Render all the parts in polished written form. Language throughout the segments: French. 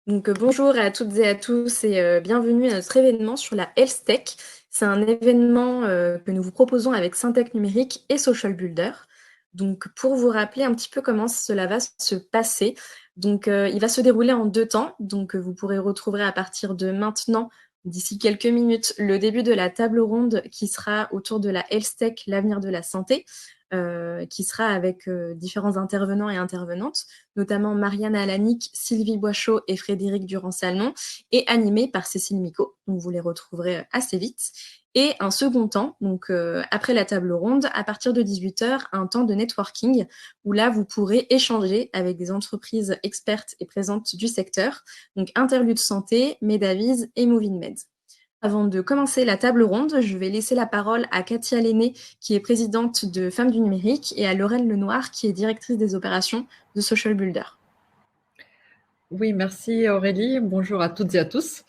Bonjour à toutes et à tous et bienvenue à notre événement sur la Health Tech. C'est un événement que nous vous proposons avec Syntec Numérique et Social Builder. Donc, pour vous rappeler un petit peu comment cela va se passer, il va se dérouler en deux temps. Vous pourrez retrouver à partir de maintenant, d'ici quelques minutes, le début de la table ronde qui sera autour de la Health Tech, l'avenir de la santé, qui sera avec différents intervenants et intervenantes, notamment Marianne Alanic, Sylvie Boischaud et Frédéric Durand-Salnon, et animée par Cécile Micot. Donc vous les retrouverez assez vite. Et un second temps, après la table ronde, à partir de 18h, un temps de networking où là, vous pourrez échanger avec des entreprises expertes et présentes du secteur, donc Interlude Santé, Medavis et MovingMed. Avant de commencer la table ronde, je vais laisser la parole à Katia Lenné, qui est présidente de Femmes du Numérique, et à Lorraine Lenoir, qui est directrice des opérations de Social Builder. Oui, merci Aurélie. Bonjour à toutes et à tous.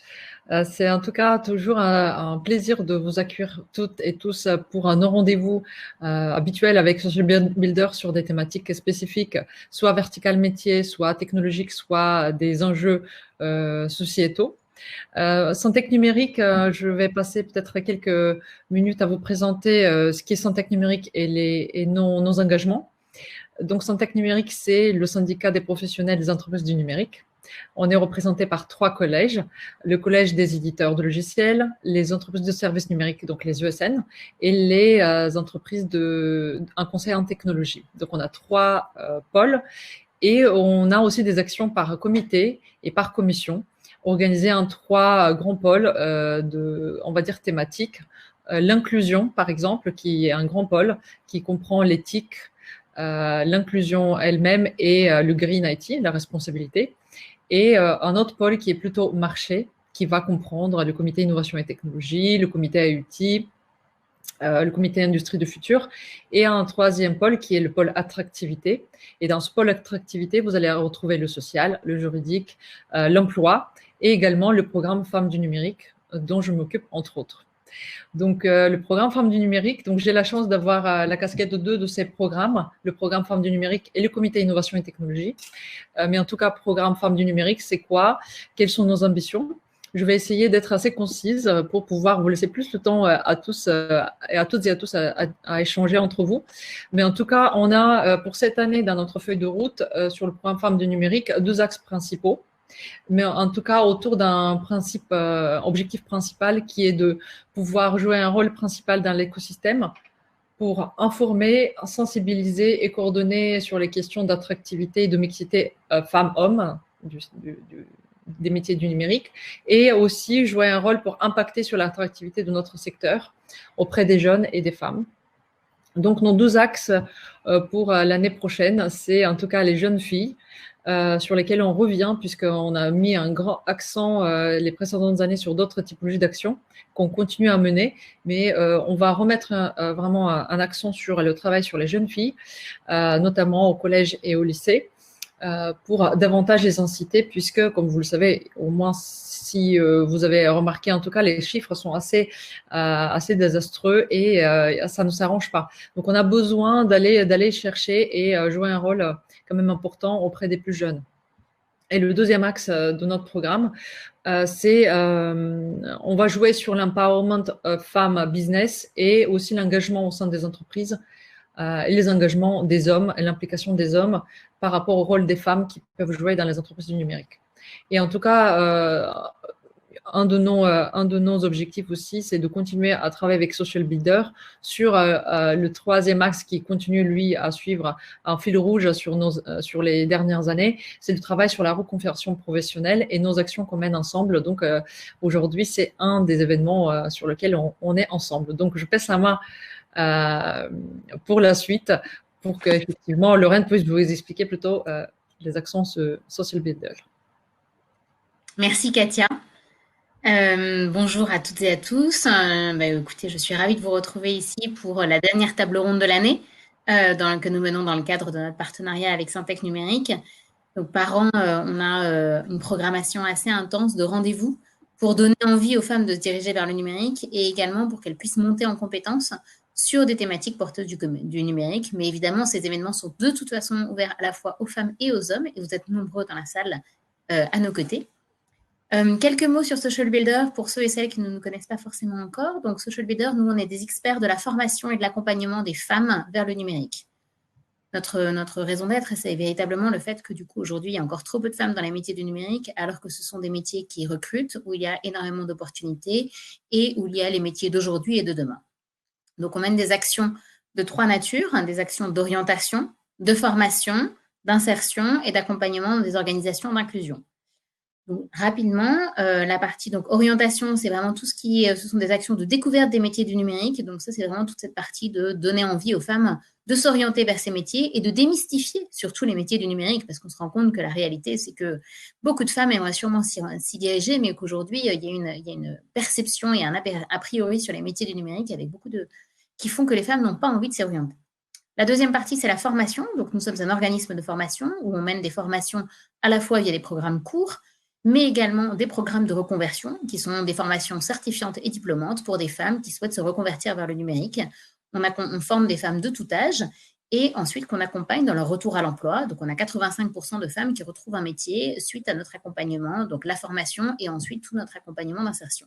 C'est en tout cas toujours un plaisir de vous accueillir toutes et tous pour un rendez-vous habituel avec Social Builder sur des thématiques spécifiques, soit vertical métier, soit technologique, soit des enjeux sociétaux. Syntec Numérique, je vais passer peut-être quelques minutes à vous présenter ce qu'est Syntec Numérique et nos engagements. Donc, Syntec Numérique, c'est le syndicat des professionnels des entreprises du numérique. On est représenté par 3 collèges, le collège des éditeurs de logiciels, les entreprises de services numériques, donc les ESN, et les entreprises un conseil en technologie. Donc, on a 3 pôles et on a aussi des actions par comité et par commission, organisées en 3 grands pôles on va dire thématiques. L'inclusion, par exemple, qui est un grand pôle qui comprend l'éthique, l'inclusion elle-même et le Green IT, la responsabilité. Et un autre pôle qui est plutôt marché, qui va comprendre le comité innovation et technologie, le comité AUT, le comité industrie de futur, et un troisième pôle qui est le pôle attractivité. Et dans ce pôle attractivité, vous allez retrouver le social, le juridique, l'emploi, et également le programme Femmes du numérique, dont je m'occupe entre autres. Donc, le programme Femmes du numérique, donc j'ai la chance d'avoir la casquette de 2 de ces programmes, le programme Femmes du numérique et le comité innovation et technologie. Mais en tout cas, programme Femmes du numérique, c'est quoi? Quelles sont nos ambitions? Je vais essayer d'être assez concise pour pouvoir vous laisser plus de temps à tous et à toutes et à tous à échanger entre vous. Mais en tout cas, on a pour cette année dans notre feuille de route sur le programme Femmes du numérique 2 axes principaux. Mais en tout cas, autour d'un objectif principal qui est de pouvoir jouer un rôle principal dans l'écosystème pour informer, sensibiliser et coordonner sur les questions d'attractivité et de mixité femmes-hommes des métiers du numérique, et aussi jouer un rôle pour impacter sur l'attractivité de notre secteur auprès des jeunes et des femmes. Donc, nos 2 axes pour l'année prochaine, c'est en tout cas les jeunes filles, sur lesquelles on revient, puisqu'on a mis un grand accent les précédentes années sur d'autres typologies d'actions qu'on continue à mener, mais on va remettre vraiment un accent sur le travail sur les jeunes filles, notamment au collège et au lycée, pour davantage les inciter, puisque, comme vous le savez, au moins si vous avez remarqué, en tout cas, les chiffres sont assez désastreux et ça ne s'arrange pas. Donc, on a besoin d'aller chercher et jouer un rôle quand même important auprès des plus jeunes. Et le deuxième axe de notre programme, c'est on va jouer sur l'empowerment femmes business et aussi l'engagement au sein des entreprises et les engagements des hommes et l'implication des hommes par rapport au rôle des femmes qui peuvent jouer dans les entreprises du numérique. Et en tout cas, un de nos objectifs aussi, c'est de continuer à travailler avec Social Builder sur le troisième axe qui continue, lui, à suivre un fil rouge sur les dernières années, c'est le travail sur la reconversion professionnelle et nos actions qu'on mène ensemble. Donc, aujourd'hui, c'est un des événements sur lesquels on est ensemble. Donc, je passe la main pour la suite, pour qu'effectivement, Lorraine puisse vous expliquer plutôt les actions Social Builder. Merci Katia. Bonjour à toutes et à tous. Écoutez, je suis ravie de vous retrouver ici pour la dernière table ronde de l'année que nous menons dans le cadre de notre partenariat avec Syntec Numérique. Donc, par an, on a une programmation assez intense de rendez-vous pour donner envie aux femmes de se diriger vers le numérique et également pour qu'elles puissent monter en compétences sur des thématiques porteuses du numérique. Mais évidemment, ces événements sont de toute façon ouverts à la fois aux femmes et aux hommes et vous êtes nombreux dans la salle à nos côtés. Quelques mots sur Social Builder pour ceux et celles qui ne nous connaissent pas forcément encore. Donc, Social Builder, nous, on est des experts de la formation et de l'accompagnement des femmes vers le numérique. Notre raison d'être, c'est véritablement le fait que du coup, aujourd'hui, il y a encore trop peu de femmes dans les métiers du numérique, alors que ce sont des métiers qui recrutent, où il y a énormément d'opportunités et où il y a les métiers d'aujourd'hui et de demain. Donc, on mène des actions de 3 natures, des actions d'orientation, de formation, d'insertion et d'accompagnement des organisations d'inclusion. Donc, rapidement, la partie donc orientation, c'est vraiment tout ce qui est, ce sont des actions de découverte des métiers du numérique. Donc ça, c'est vraiment toute cette partie de donner envie aux femmes de s'orienter vers ces métiers et de démystifier surtout les métiers du numérique, parce qu'on se rend compte que la réalité, c'est que beaucoup de femmes aimeraient sûrement s'y diriger, mais qu'aujourd'hui, il y a une perception et un a priori sur les métiers du numérique avec beaucoup qui font que les femmes n'ont pas envie de s'y orienter. La deuxième partie, c'est la formation. Donc, nous sommes un organisme de formation où on mène des formations à la fois via des programmes courts, mais également des programmes de reconversion qui sont des formations certifiantes et diplômantes pour des femmes qui souhaitent se reconvertir vers le numérique. On forme des femmes de tout âge et ensuite qu'on accompagne dans leur retour à l'emploi. Donc, on a 85% de femmes qui retrouvent un métier suite à notre accompagnement, donc la formation et ensuite tout notre accompagnement d'insertion.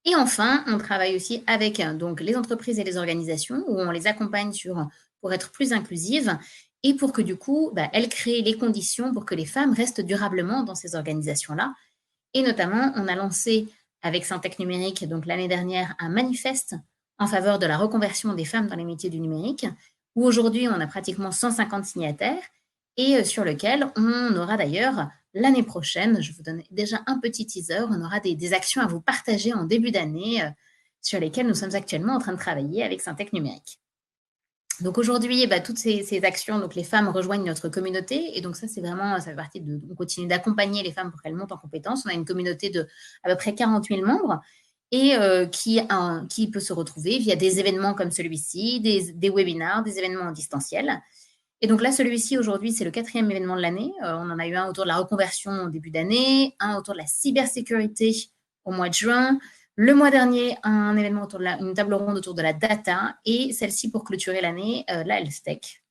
Et enfin, on travaille aussi avec donc, les entreprises et les organisations où on les accompagne pour être plus inclusives et pour que du coup, elles créent les conditions pour que les femmes restent durablement dans ces organisations-là. Et notamment, on a lancé avec Syntec Numérique, donc l'année dernière, un manifeste en faveur de la reconversion des femmes dans les métiers du numérique, où aujourd'hui, on a pratiquement 150 signataires et sur lequel on aura d'ailleurs l'année prochaine, je vous donne déjà un petit teaser, on aura des actions à vous partager en début d'année sur lesquelles nous sommes actuellement en train de travailler avec Syntec Numérique. Donc aujourd'hui, toutes ces actions, donc les femmes rejoignent notre communauté et donc ça, c'est vraiment, ça fait partie on continue d'accompagner les femmes pour qu'elles montent en compétences. On a une communauté de à peu près 40 000 membres et qui peut se retrouver via des événements comme celui-ci, des webinars, des événements en distanciel. Et donc là, celui-ci, aujourd'hui, c'est le 4e événement de l'année. On en a eu un autour de la reconversion au début d'année, un autour de la cybersécurité au mois de juin. Le mois dernier, un événement autour de une table ronde autour de la data et celle-ci pour clôturer l'année, la Health Tech.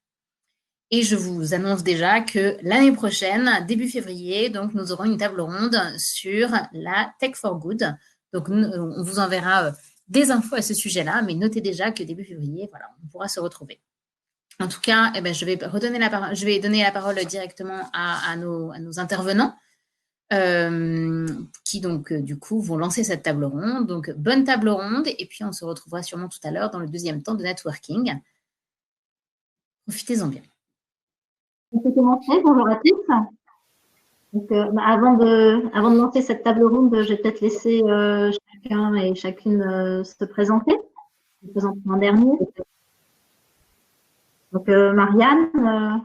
Et je vous annonce déjà que l'année prochaine, début février, donc nous aurons une table ronde sur la Tech for Good. Donc, on vous enverra des infos à ce sujet-là, mais notez déjà que début février, voilà, on pourra se retrouver. En tout cas, je vais donner la parole directement à nos intervenants qui donc du coup vont lancer cette table ronde. Donc bonne table ronde et puis on se retrouvera sûrement tout à l'heure dans le deuxième temps de networking. Profitez-en bien. On peut commencer. Bonjour à tous. Donc, avant de lancer cette table ronde, je vais peut-être laisser chacun et chacune se présenter. Je vais présenter en dernier. Donc, Marianne.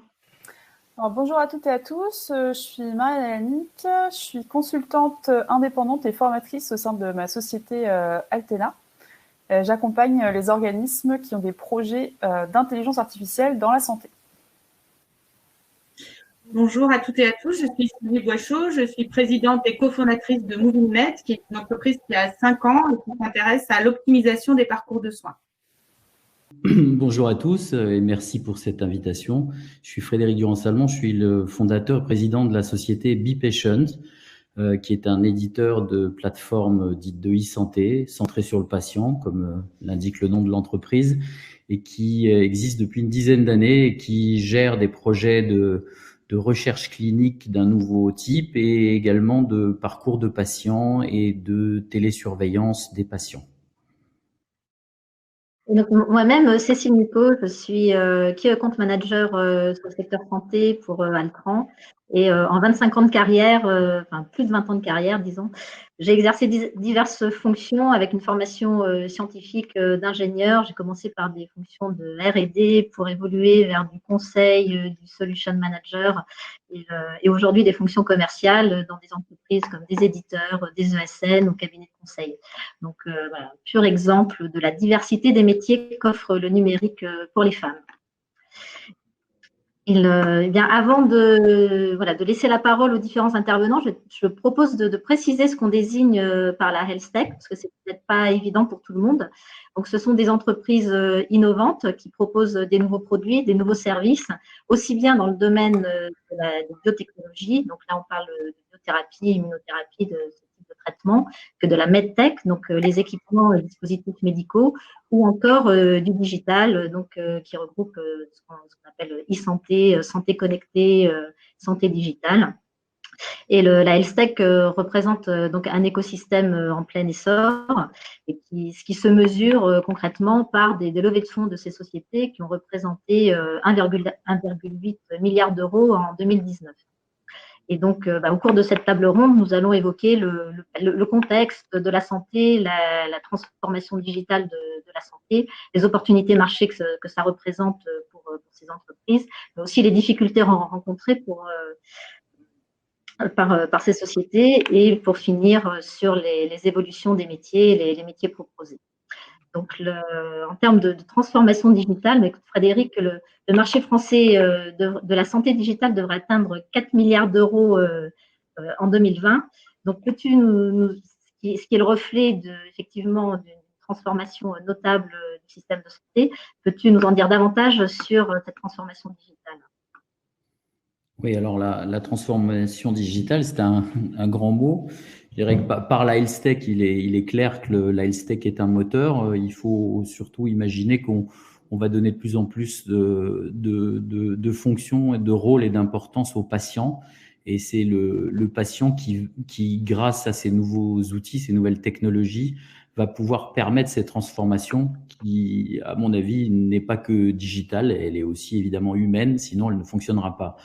Alors, bonjour à toutes et à tous, je suis Marianne Alanic, je suis consultante indépendante et formatrice au sein de ma société Altena. J'accompagne les organismes qui ont des projets d'intelligence artificielle dans la santé. Bonjour à toutes et à tous, je suis Sylvie Boischaud, je suis présidente et cofondatrice de MovingNet, qui est une entreprise qui a 5 ans et qui s'intéresse à l'optimisation des parcours de soins. Bonjour à tous et merci pour cette invitation. Je suis Frédéric Durand-Salmon, je suis le fondateur et président de la société BePatient, qui est un éditeur de plateformes dites de e-santé, centrée sur le patient, comme l'indique le nom de l'entreprise, et qui existe depuis une dizaine d'années et qui gère des projets de recherche clinique d'un nouveau type et également de parcours de patients et de télésurveillance des patients. Moi-même, Cécile Nico, je suis Key Account Manager sur le secteur santé pour Altran. Et en 25 ans de carrière, enfin plus de 20 ans de carrière, disons, j'ai exercé diverses fonctions avec une formation scientifique d'ingénieur. J'ai commencé par des fonctions de R&D pour évoluer vers du conseil, du solution manager et aujourd'hui des fonctions commerciales dans des entreprises comme des éditeurs, des ESN ou cabinets de conseil. Donc, voilà, pur exemple de la diversité des métiers qu'offre le numérique pour les femmes. Avant de laisser la parole aux différents intervenants, je propose de préciser ce qu'on désigne par la Health Tech, parce que c'est peut-être pas évident pour tout le monde. Donc, ce sont des entreprises innovantes qui proposent des nouveaux produits, des nouveaux services, aussi bien dans le domaine de la biotechnologie, donc là on parle de radiothérapie et immunothérapie de ce type de traitement, que de la medtech, donc les équipements et dispositifs médicaux, ou encore du digital, donc qui regroupe ce qu'on appelle e-santé, santé connectée, santé digitale. Et la health tech représente donc un écosystème en plein essor, et ce qui se mesure concrètement par des levées de fonds de ces sociétés qui ont représenté 1,8 milliard d'euros en 2019. Et donc, au cours de cette table ronde, nous allons évoquer le contexte de la santé, la transformation digitale de la santé, les opportunités marché que ça représente pour ces entreprises, mais aussi les difficultés rencontrées par ces sociétés, et pour finir sur les évolutions des métiers, les métiers proposés. Donc, en termes de transformation digitale, mais Frédéric, le marché français de la santé digitale devrait atteindre 4 milliards d'euros en 2020. Donc, peux-tu ce qui est le reflet effectivement d'une transformation notable du système de santé, peux-tu nous en dire davantage sur cette transformation digitale ? Oui, alors la transformation digitale, c'est un grand mot. Je dirais que par la health tech, il est clair que la health tech est un moteur. Il faut surtout imaginer qu'on va donner de plus en plus de fonctions, et de rôles et d'importance aux patients. Et c'est le patient qui, grâce à ces nouveaux outils, ces nouvelles technologies, va pouvoir permettre cette transformation qui, à mon avis, n'est pas que digitale, elle est aussi évidemment humaine, sinon elle ne fonctionnera pas.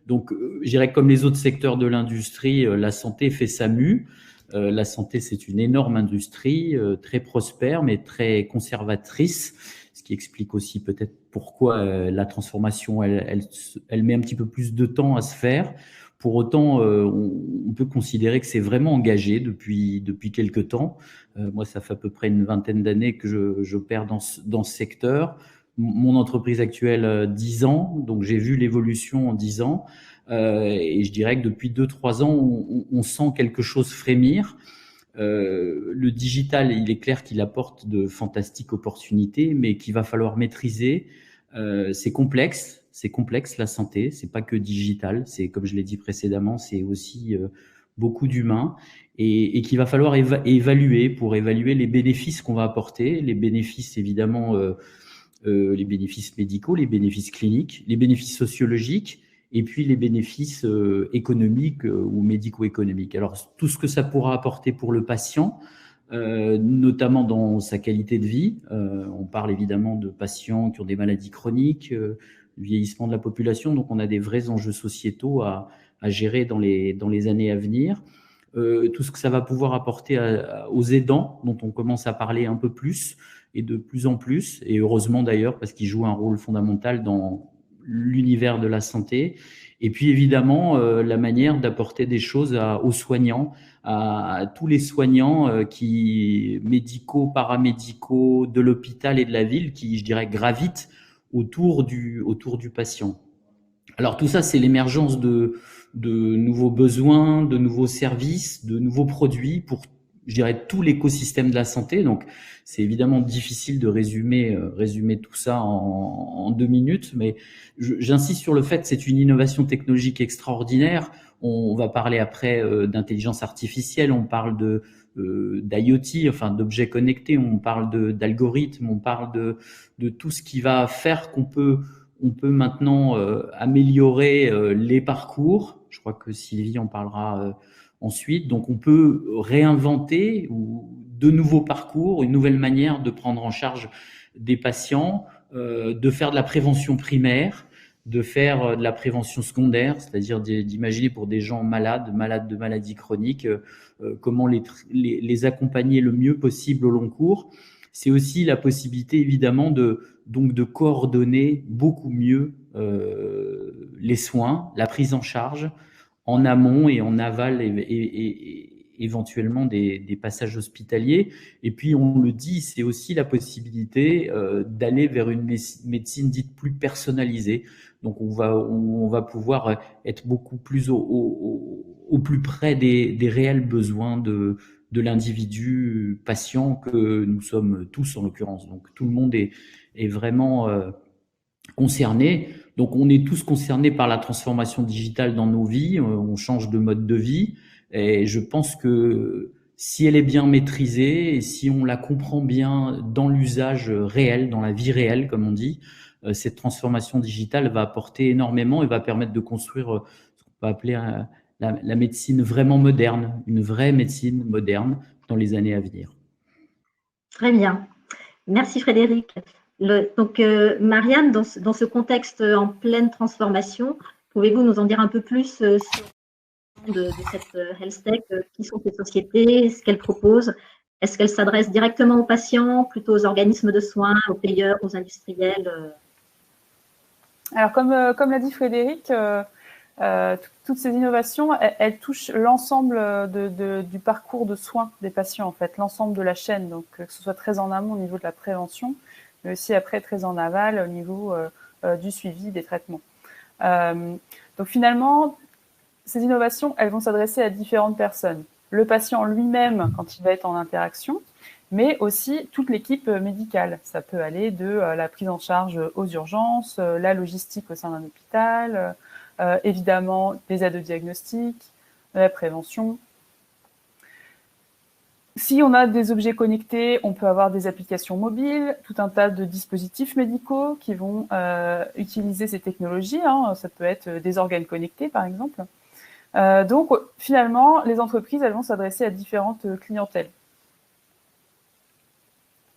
Donc, je dirais que comme les autres secteurs de l'industrie, la santé fait sa mue. La santé, c'est une énorme industrie, très prospère, mais très conservatrice, ce qui explique aussi peut-être pourquoi la transformation, elle met un petit peu plus de temps à se faire. Pour autant, on peut considérer que c'est vraiment engagé depuis quelque temps. Moi, ça fait à peu près une vingtaine d'années que j'opère dans ce secteur. Mon entreprise actuelle, 10 ans, donc j'ai vu l'évolution en 10 ans. Et je dirais que depuis 2-3 ans, on sent quelque chose frémir. Le digital, il est clair qu'il apporte de fantastiques opportunités, mais qu'il va falloir maîtriser. C'est complexe la santé, c'est pas que digital, c'est, comme je l'ai dit précédemment, c'est aussi beaucoup d'humains, et qu'il va falloir évaluer pour évaluer les bénéfices qu'on va apporter, les bénéfices évidemment, les bénéfices médicaux, les bénéfices cliniques, les bénéfices sociologiques, et puis les bénéfices économiques ou médico-économiques. Alors, tout ce que ça pourra apporter pour le patient, notamment dans sa qualité de vie. On parle évidemment de patients qui ont des maladies chroniques, le vieillissement de la population, donc on a des vrais enjeux sociétaux à gérer dans les années à venir. Tout ce que ça va pouvoir apporter aux aidants, dont on commence à parler un peu plus et de plus en plus, et heureusement d'ailleurs, parce qu'ils jouent un rôle fondamental dans l'univers de la santé. Et puis évidemment, la manière d'apporter des choses aux soignants, à tous les soignants médicaux, paramédicaux, de l'hôpital et de la ville, qui, je dirais, gravitent autour du patient. Alors tout ça, c'est l'émergence de nouveaux besoins, de nouveaux services, de nouveaux produits pour, je dirais, tout l'écosystème de la santé. Donc, c'est évidemment difficile de résumer tout ça en 2 minutes, mais j'insiste sur le fait que c'est une innovation technologique extraordinaire. On va parler après d'intelligence artificielle, on parle d'IoT, enfin d'objets connectés, on parle d'algorithmes, on parle de tout ce qui va faire qu'on peut maintenant améliorer les parcours. Je crois que Sylvie en parlera ensuite. Donc, on peut réinventer de nouveaux parcours, une nouvelle manière de prendre en charge des patients, de faire de la prévention primaire, de faire de la prévention secondaire, c'est-à-dire d'imaginer pour des gens malades de maladies chroniques, comment les accompagner le mieux possible au long cours. C'est aussi la possibilité, évidemment, de coordonner beaucoup mieux les soins, la prise en charge, en amont et en aval, et éventuellement des passages hospitaliers. Et puis, on le dit, c'est aussi la possibilité d'aller vers une médecine dite plus personnalisée. Donc, on va pouvoir être beaucoup plus au plus près des réels besoins de l'individu patient que nous sommes tous en l'occurrence. Donc, tout le monde est vraiment concerné. Donc, on est tous concernés par la transformation digitale dans nos vies. On change de mode de vie. Et je pense que si elle est bien maîtrisée et si on la comprend bien dans l'usage réel, dans la vie réelle, comme on dit, cette transformation digitale va apporter énormément et va permettre de construire ce qu'on peut appeler la médecine vraiment moderne, une vraie médecine moderne dans les années à venir. Très bien. Merci Frédéric. Donc, Marianne, dans ce contexte en pleine transformation, pouvez-vous nous en dire un peu plus sur de cette health tech, qui sont ces sociétés, ce qu'elles proposent? Est-ce qu'elles s'adressent directement aux patients, plutôt aux organismes de soins, aux payeurs, aux industriels? Alors, comme l'a dit Frédéric, toutes ces innovations, elles touchent l'ensemble du parcours de soins des patients, en fait, l'ensemble de la chaîne, donc que ce soit très en amont au niveau de la prévention, mais aussi après très en aval au niveau du suivi des traitements. Donc finalement, ces innovations, elles vont s'adresser à différentes personnes. Le patient lui-même, quand il va être en interaction, mais aussi toute l'équipe médicale. Ça peut aller de la prise en charge aux urgences, la logistique au sein d'un hôpital, évidemment des aides de diagnostic, la prévention. Si on a des objets connectés, on peut avoir des applications mobiles, tout un tas de dispositifs médicaux qui vont utiliser ces technologies. Ça peut être des organes connectés, par exemple. Donc, finalement, les entreprises, elles vont s'adresser à différentes clientèles.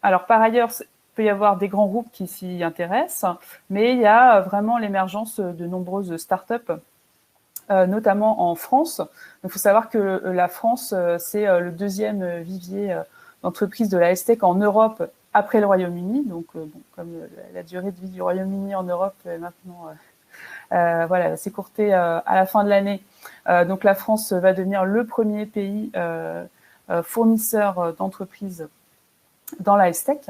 Alors, par ailleurs, il peut y avoir des grands groupes qui s'y intéressent, mais il y a vraiment l'émergence de nombreuses startups, notamment en France. Il faut savoir que la France, c'est le deuxième vivier d'entreprises de la health-tech en Europe après le Royaume-Uni. Donc, comme la durée de vie du Royaume-Uni en Europe est maintenant voilà, s'écourter à la fin de l'année. Donc, la France va devenir le premier pays fournisseur d'entreprises dans la health-tech.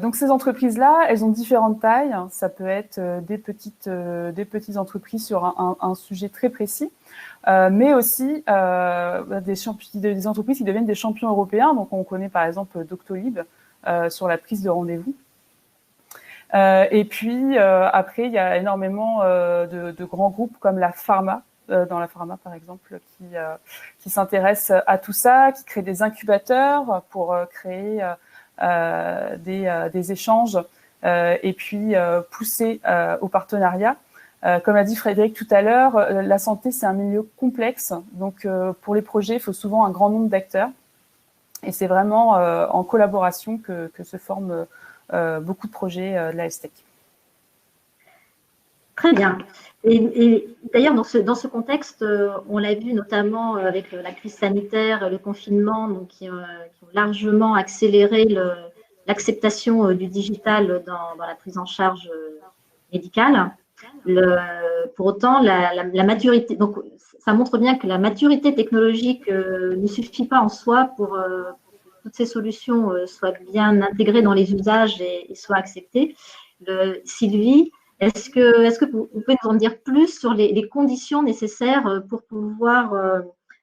Donc ces entreprises-là, elles ont différentes tailles. Ça peut être des petites entreprises sur un sujet très précis, mais aussi des entreprises qui deviennent des champions européens. Donc on connaît par exemple Doctolib sur la prise de rendez-vous. Et puis après, il y a énormément de grands groupes comme la pharma, dans la pharma par exemple, qui s'intéressent à tout ça, qui créent des incubateurs pour créer des échanges et puis pousser au partenariat. Comme l'a dit Frédéric tout à l'heure, la santé, c'est un milieu complexe. Donc, pour les projets, il faut souvent un grand nombre d'acteurs. Et c'est vraiment en collaboration que se forment beaucoup de projets de la health-tech. Très bien. Et d'ailleurs, dans ce contexte, on l'a vu notamment avec la crise sanitaire, le confinement, donc, qui ont largement accéléré l'acceptation du digital dans la prise en charge médicale. Pour autant, la maturité, donc ça montre bien que la maturité technologique ne suffit pas en soi pour que toutes ces solutions soient bien intégrées dans les usages et soient acceptées. Sylvie, est-ce que vous pouvez nous en dire plus sur les conditions nécessaires pour pouvoir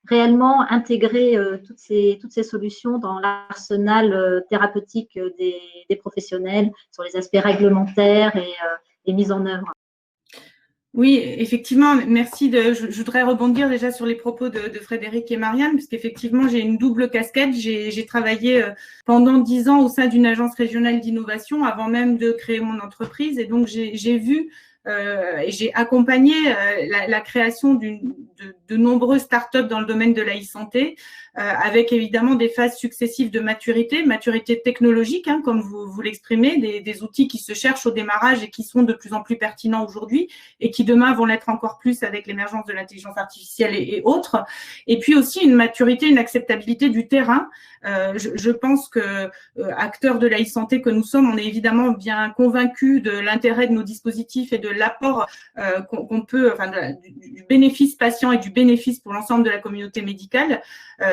réellement intégrer toutes ces solutions dans l'arsenal thérapeutique des professionnels, sur les aspects réglementaires et mise en œuvre? Oui, effectivement, merci. Je voudrais rebondir déjà sur les propos de Frédéric et Marianne, parce qu'effectivement, j'ai une double casquette. J'ai travaillé pendant 10 ans au sein d'une agence régionale d'innovation avant même de créer mon entreprise. Et donc, j'ai vu et j'ai accompagné la création de nombreuses startups dans le domaine de la e-santé, avec évidemment des phases successives de maturité technologique, hein, comme vous l'exprimez, des outils qui se cherchent au démarrage et qui sont de plus en plus pertinents aujourd'hui et qui demain vont l'être encore plus avec l'émergence de l'intelligence artificielle et autres. Et puis aussi une maturité, une acceptabilité du terrain. Je pense que acteurs de la e-santé que nous sommes, on est évidemment bien convaincus de l'intérêt de nos dispositifs et de l'apport qu'on peut, enfin, du bénéfice patient et du bénéfice pour l'ensemble de la communauté médicale.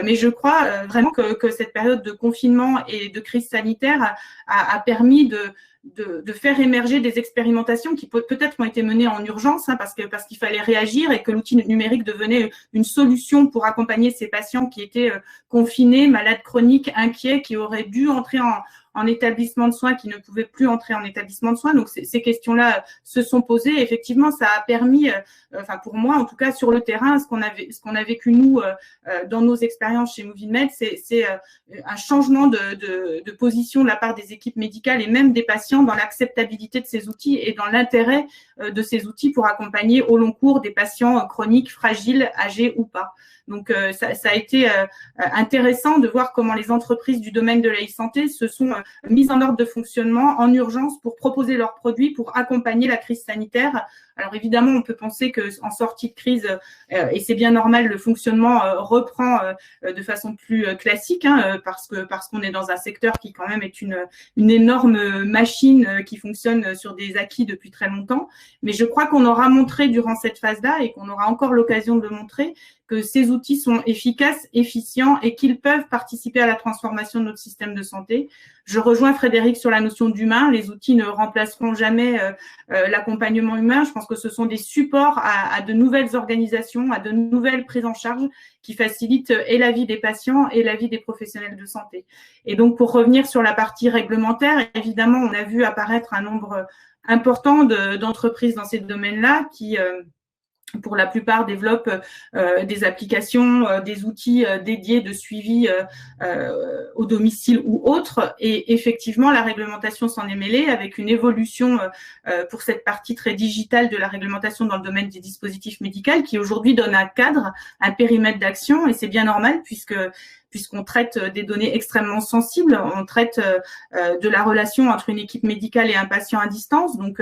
Mais je crois vraiment que cette période de confinement et de crise sanitaire a permis de faire émerger des expérimentations qui peut-être ont été menées en urgence, hein, parce qu'il fallait réagir et que l'outil numérique devenait une solution pour accompagner ces patients qui étaient confinés, malades chroniques, inquiets, qui auraient dû entrer en établissement de soins qui ne pouvaient plus entrer en établissement de soins. Donc, ces questions-là se sont posées. Effectivement, ça a permis, enfin pour moi en tout cas sur le terrain, ce qu'on a vécu nous dans nos expériences chez MovieMed, c'est un changement de position de la part des équipes médicales et même des patients dans l'acceptabilité de ces outils et dans l'intérêt de ces outils pour accompagner au long cours des patients chroniques, fragiles, âgés ou pas. Donc, ça a été intéressant de voir comment les entreprises du domaine de la e-santé se sont mises en ordre de fonctionnement en urgence pour proposer leurs produits pour accompagner la crise sanitaire. Alors évidemment, on peut penser qu'en sortie de crise, et c'est bien normal, le fonctionnement reprend de façon plus classique, parce qu'on est dans un secteur qui quand même est une énorme machine qui fonctionne sur des acquis depuis très longtemps. Mais je crois qu'on aura montré durant cette phase-là et qu'on aura encore l'occasion de le montrer que ces outils sont efficaces, efficients et qu'ils peuvent participer à la transformation de notre système de santé. Je rejoins Frédéric sur la notion d'humain. Les outils ne remplaceront jamais l'accompagnement humain. Je pense que ce sont des supports à de nouvelles organisations, à de nouvelles prises en charge qui facilitent et la vie des patients et la vie des professionnels de santé. Et donc, pour revenir sur la partie réglementaire, évidemment, on a vu apparaître un nombre important d'entreprises dans ces domaines-là qui pour la plupart, développent des applications, des outils dédiés de suivi au domicile ou autres. Et effectivement, la réglementation s'en est mêlée avec une évolution pour cette partie très digitale de la réglementation dans le domaine des dispositifs médicaux qui aujourd'hui donne un cadre, un périmètre d'action. Et c'est bien normal puisqu'on traite des données extrêmement sensibles, on traite de la relation entre une équipe médicale et un patient à distance. Donc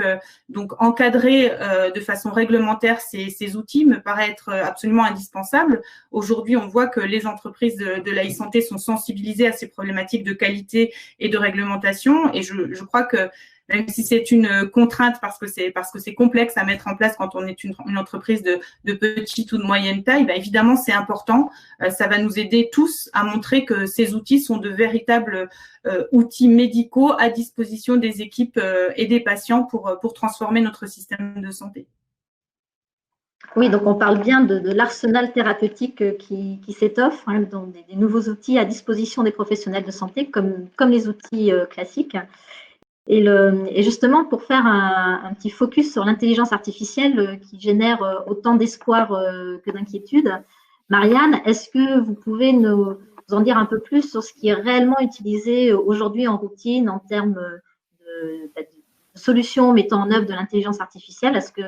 encadrer de façon réglementaire ces outils me paraît être absolument indispensable. Aujourd'hui, on voit que les entreprises de la e-santé sont sensibilisées à ces problématiques de qualité et de réglementation. Et je crois que même si c'est une contrainte parce que c'est complexe à mettre en place quand on est une entreprise de petite ou de moyenne taille, évidemment, c'est important. Ça va nous aider tous à montrer que ces outils sont de véritables outils médicaux à disposition des équipes et des patients pour transformer notre système de santé. Oui, donc on parle bien de l'arsenal thérapeutique qui s'étoffe, donc des nouveaux outils à disposition des professionnels de santé, comme les outils classiques. Et justement, pour faire un petit focus sur l'intelligence artificielle qui génère autant d'espoir que d'inquiétude, Marianne, est-ce que vous pouvez nous en dire un peu plus sur ce qui est réellement utilisé aujourd'hui en routine en termes de solutions mettant en œuvre de l'intelligence artificielle? Est-ce que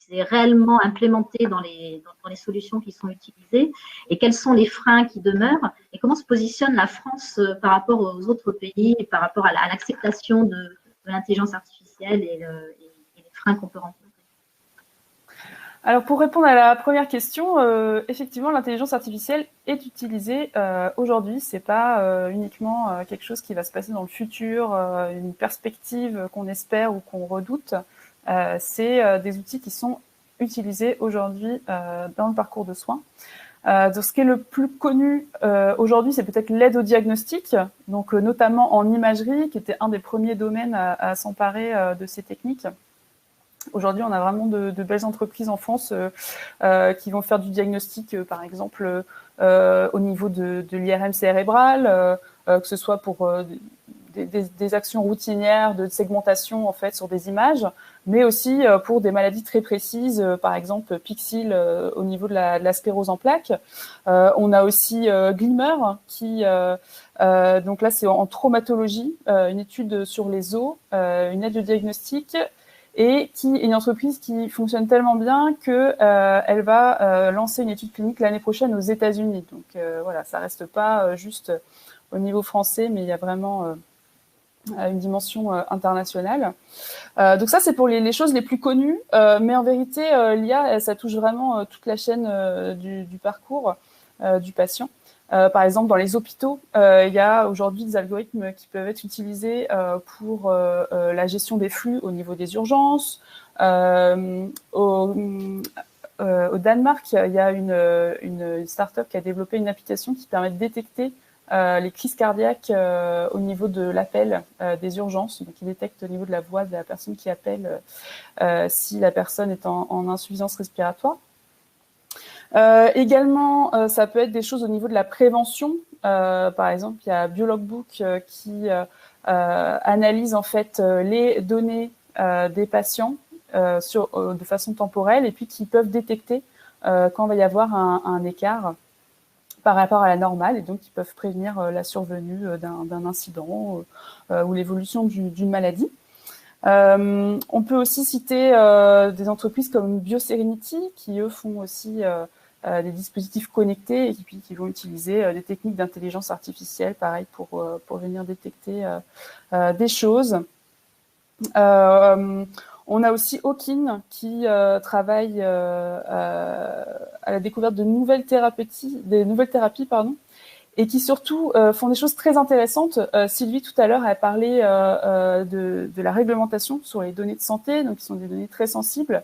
c'est réellement implémenté dans les solutions qui sont utilisées? Et quels sont les freins qui demeurent? Et comment se positionne la France par rapport aux autres pays et par rapport à l'acceptation de l'intelligence artificielle et les freins qu'on peut rencontrer? Alors, pour répondre à la première question, effectivement, l'intelligence artificielle est utilisée aujourd'hui. C'est pas uniquement quelque chose qui va se passer dans le futur, une perspective qu'on espère ou qu'on redoute. C'est des outils qui sont utilisés aujourd'hui dans le parcours de soins. Donc, ce qui est le plus connu aujourd'hui, c'est peut-être l'aide au diagnostic, donc notamment en imagerie, qui était un des premiers domaines à s'emparer de ces techniques. Aujourd'hui, on a vraiment de belles entreprises en France qui vont faire du diagnostic, par exemple, au niveau de l'IRM cérébral, que ce soit pour des actions routinières de segmentation en fait sur des images, mais aussi pour des maladies très précises, par exemple Pixil au niveau de la sclérose en plaques. On a aussi Glimmer qui donc là c'est en traumatologie, une étude sur les os, une aide de diagnostic, et qui est une entreprise qui fonctionne tellement bien que elle va lancer une étude clinique l'année prochaine aux États-Unis. Donc voilà, ça reste pas juste au niveau français, mais il y a vraiment une dimension internationale. Donc ça, c'est pour les choses les plus connues, mais en vérité, l'IA, ça touche vraiment toute la chaîne du parcours du patient. Par exemple, dans les hôpitaux, il y a aujourd'hui des algorithmes qui peuvent être utilisés pour la gestion des flux au niveau des urgences. Au Danemark, il y a une start-up qui a développé une application qui permet de détecter les crises cardiaques au niveau de l'appel des urgences. Donc, il détecte au niveau de la voix de la personne qui appelle si la personne est en insuffisance respiratoire. Également, ça peut être des choses au niveau de la prévention. Par exemple, il y a Biologbook qui analyse en fait les données des patients de façon temporelle et puis qui peuvent détecter quand il va y avoir un écart par rapport à la normale et donc ils peuvent prévenir la survenue d'un incident ou l'évolution d'une maladie. On peut aussi citer des entreprises comme BioSerenity qui, eux, font aussi des dispositifs connectés et qui vont utiliser des techniques d'intelligence artificielle, pareil, pour venir détecter des choses. On a aussi Hawkin qui travaille à la découverte de nouvelles thérapies, et qui surtout font des choses très intéressantes. Sylvie, tout à l'heure, a parlé de la réglementation sur les données de santé, donc qui sont des données très sensibles.